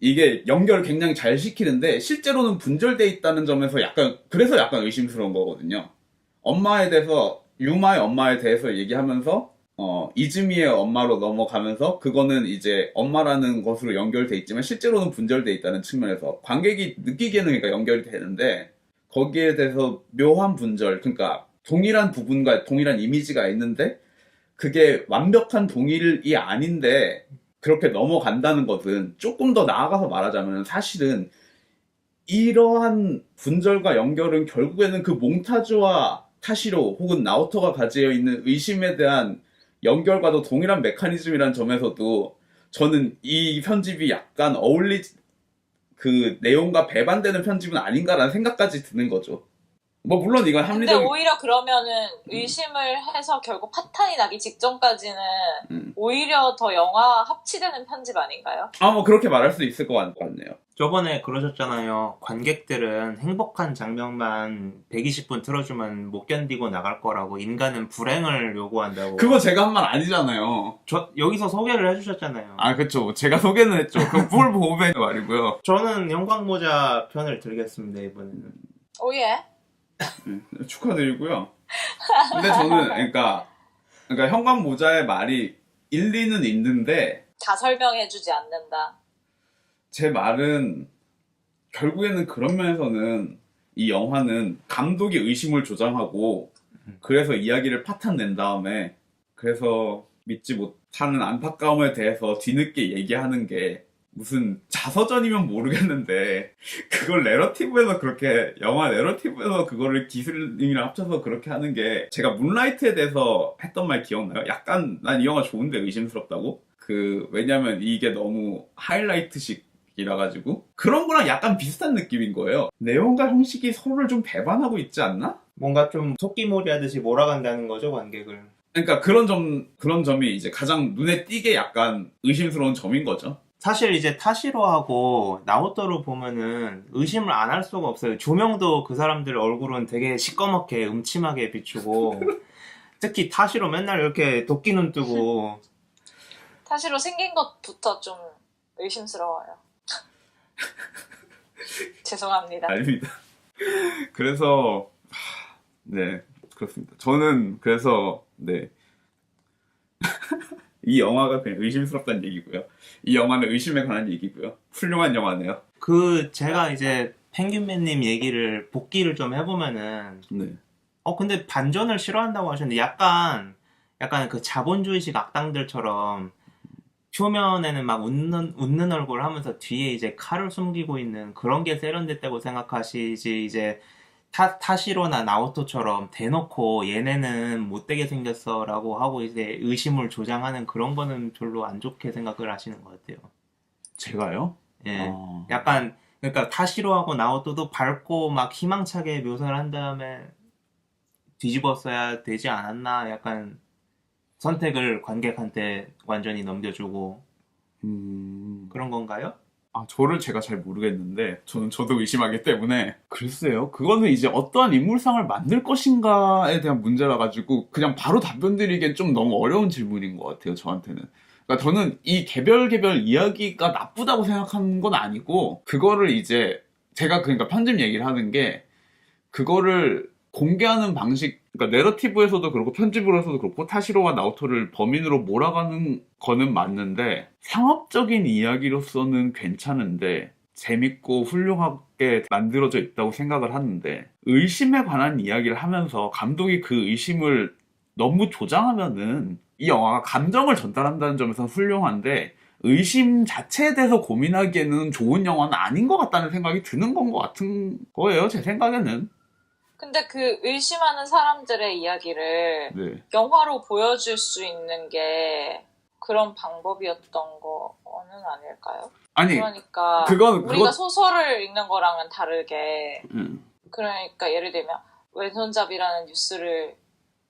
이게 연결을 굉장히 잘 시키는데 실제로는 분절돼 있다는 점에서 그래서 약간 의심스러운 거거든요. 유마의 엄마에 대해서 얘기하면서 이즈미의 엄마로 넘어가면서 그거는 이제 엄마라는 것으로 연결돼 있지만 실제로는 분절돼 있다는 측면에서 관객이 느끼기에는 그러니까 연결이 되는데 거기에 대해서 묘한 분절, 그러니까 동일한 부분과 동일한 이미지가 있는데 그게 완벽한 동일이 아닌데 그렇게 넘어간다는 것은 조금 더 나아가서 말하자면 사실은 이러한 분절과 연결은 결국에는 그 몽타주와 타시로 혹은 나오토가 가지고 있는 의심에 대한 연결과도 동일한 메커니즘이라는 점에서도 저는 이 편집이 약간 그 내용과 배반되는 편집은 아닌가라는 생각까지 드는 거죠. 뭐 물론 이건 근데 합리적인 오히려 그러면은 의심을 해서 결국 파탄이 나기 직전까지는 오히려 더 영화 합치되는 편집 아닌가요? 뭐 그렇게 말할 수 있을 것 같네요. 저번에 그러셨잖아요. 관객들은 행복한 장면만 120분 틀어주면 못 견디고 나갈 거라고, 인간은 불행을 요구한다고. 그거 제가 한 말 아니잖아요. 여기서 소개를 해주셨잖아요. 아, 그쵸. 제가 소개는 했죠. 그 폴 보벤의 말이고요. 저는 형광모자 편을 들겠습니다, 이번에는. 오예. 축하드리고요. 근데 저는 그러니까 형광모자의 말이 일리는 있는데 다 설명해주지 않는다. 제 말은 결국에는 그런 면에서는 이 영화는 감독이 의심을 조장하고 그래서 이야기를 파탄 낸 다음에 그래서 믿지 못하는 안타까움에 대해서 뒤늦게 얘기하는 게 무슨 자서전이면 모르겠는데 그걸 영화 내러티브에서 그거를 기술님이랑 합쳐서 그렇게 하는 게, 제가 문라이트에 대해서 했던 말 기억나요? 약간 난 이 영화 좋은데 의심스럽다고? 왜냐면 이게 너무 하이라이트식이라 가지고 그런 거랑 약간 비슷한 느낌인 거예요. 내용과 형식이 서로를 좀 배반하고 있지 않나? 뭔가 좀 토끼몰이 하듯이 몰아간다는 거죠, 관객을. 그러니까 그런 점이 이제 가장 눈에 띄게 약간 의심스러운 점인 거죠. 사실 이제 타시로하고 나오토로 보면은 의심을 안 할 수가 없어요. 조명도 그 사람들 얼굴은 되게 시꺼멓게 음침하게 비추고 특히 타시로 맨날 이렇게 도끼 눈 뜨고. 사실로 생긴 것부터 좀 의심스러워요. 죄송합니다. 아닙니다. 그래서 네, 그렇습니다. 저는 그래서 네. 이 영화가 그냥 의심스럽다는 얘기고요. 이 영화는 의심에 관한 얘기고요. 훌륭한 영화네요. 제가 이제 펭귄맨님 얘기를 복기를 좀 해보면은, 네. 근데 반전을 싫어한다고 하셨는데, 약간 그 자본주의식 악당들처럼 표면에는 막 웃는 얼굴 하면서 뒤에 이제 칼을 숨기고 있는 그런 게 세련됐다고 생각하시지, 이제 타시로나 나오토처럼 대놓고 얘네는 못되게 생겼어 라고 하고 이제 의심을 조장하는 그런 거는 별로 안 좋게 생각을 하시는 것 같아요. 제가요? 예. 약간, 그러니까 타시로하고 나오토도 밝고 막 희망차게 묘사를 한 다음에 뒤집었어야 되지 않았나, 약간 선택을 관객한테 완전히 넘겨주고 그런 건가요? 저를 제가 잘 모르겠는데 저도 의심하기 때문에 글쎄요. 그거는 이제 어떠한 인물상을 만들 것인가에 대한 문제라 가지고 그냥 바로 답변 드리기엔 좀 너무 어려운 질문인 것 같아요. 저한테는. 그러니까 저는 이 개별 이야기가 나쁘다고 생각하는 건 아니고, 그거를 이제 제가 그러니까 편집 얘기를 하는 게 그거를 공개하는 방식, 그러니까 내러티브에서도 그렇고 편집으로서도 그렇고 타시로와 나오토를 범인으로 몰아가는 거는 맞는데 상업적인 이야기로서는 괜찮은데 재밌고 훌륭하게 만들어져 있다고 생각을 하는데, 의심에 관한 이야기를 하면서 감독이 그 의심을 너무 조장하면은 이 영화가 감정을 전달한다는 점에서는 훌륭한데 의심 자체에 대해서 고민하기에는 좋은 영화는 아닌 것 같다는 생각이 드는 것 같은 거예요, 제 생각에는. 근데 그 의심하는 사람들의 이야기를 네. 영화로 보여줄 수 있는 게 그런 방법이었던 거는 아닐까요? 아니, 그러니까 우리가 소설을 읽는 거랑은 다르게 그러니까 예를 들면 왼손잡이라는 뉴스를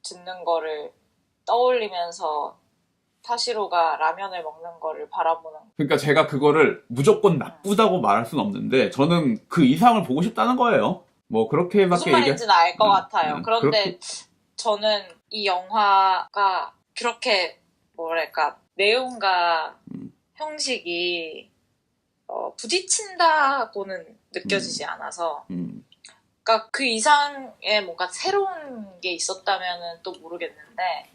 듣는 거를 떠올리면서 타시로가 라면을 먹는 거를 바라보는. 그러니까 제가 그거를 무조건 나쁘다고 말할 수는 없는데 저는 그 이상을 보고 싶다는 거예요. 뭐 그렇게밖에 무슨 말인지는 알 것 같아요. 그런데 그렇게- 저는 이 영화가 그렇게 뭐랄까 내용과 형식이 부딪힌다고는 느껴지지 않아서 그러니까 그 이상의 뭔가 새로운 게 있었다면은 또 모르겠는데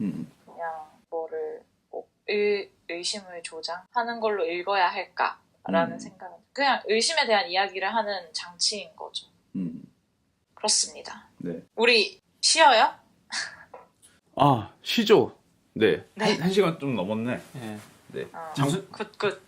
그냥 뭐를 꼭 의심을 조장하는 걸로 읽어야 할까라는 생각은 그냥 의심에 대한 이야기를 하는 장치인 거죠. 그렇습니다. 네. 우리 쉬어요? 아, 쉬죠. 네. 네. 한 시간 좀 넘었네. 예. 네. 어, 무슨- 굿굿.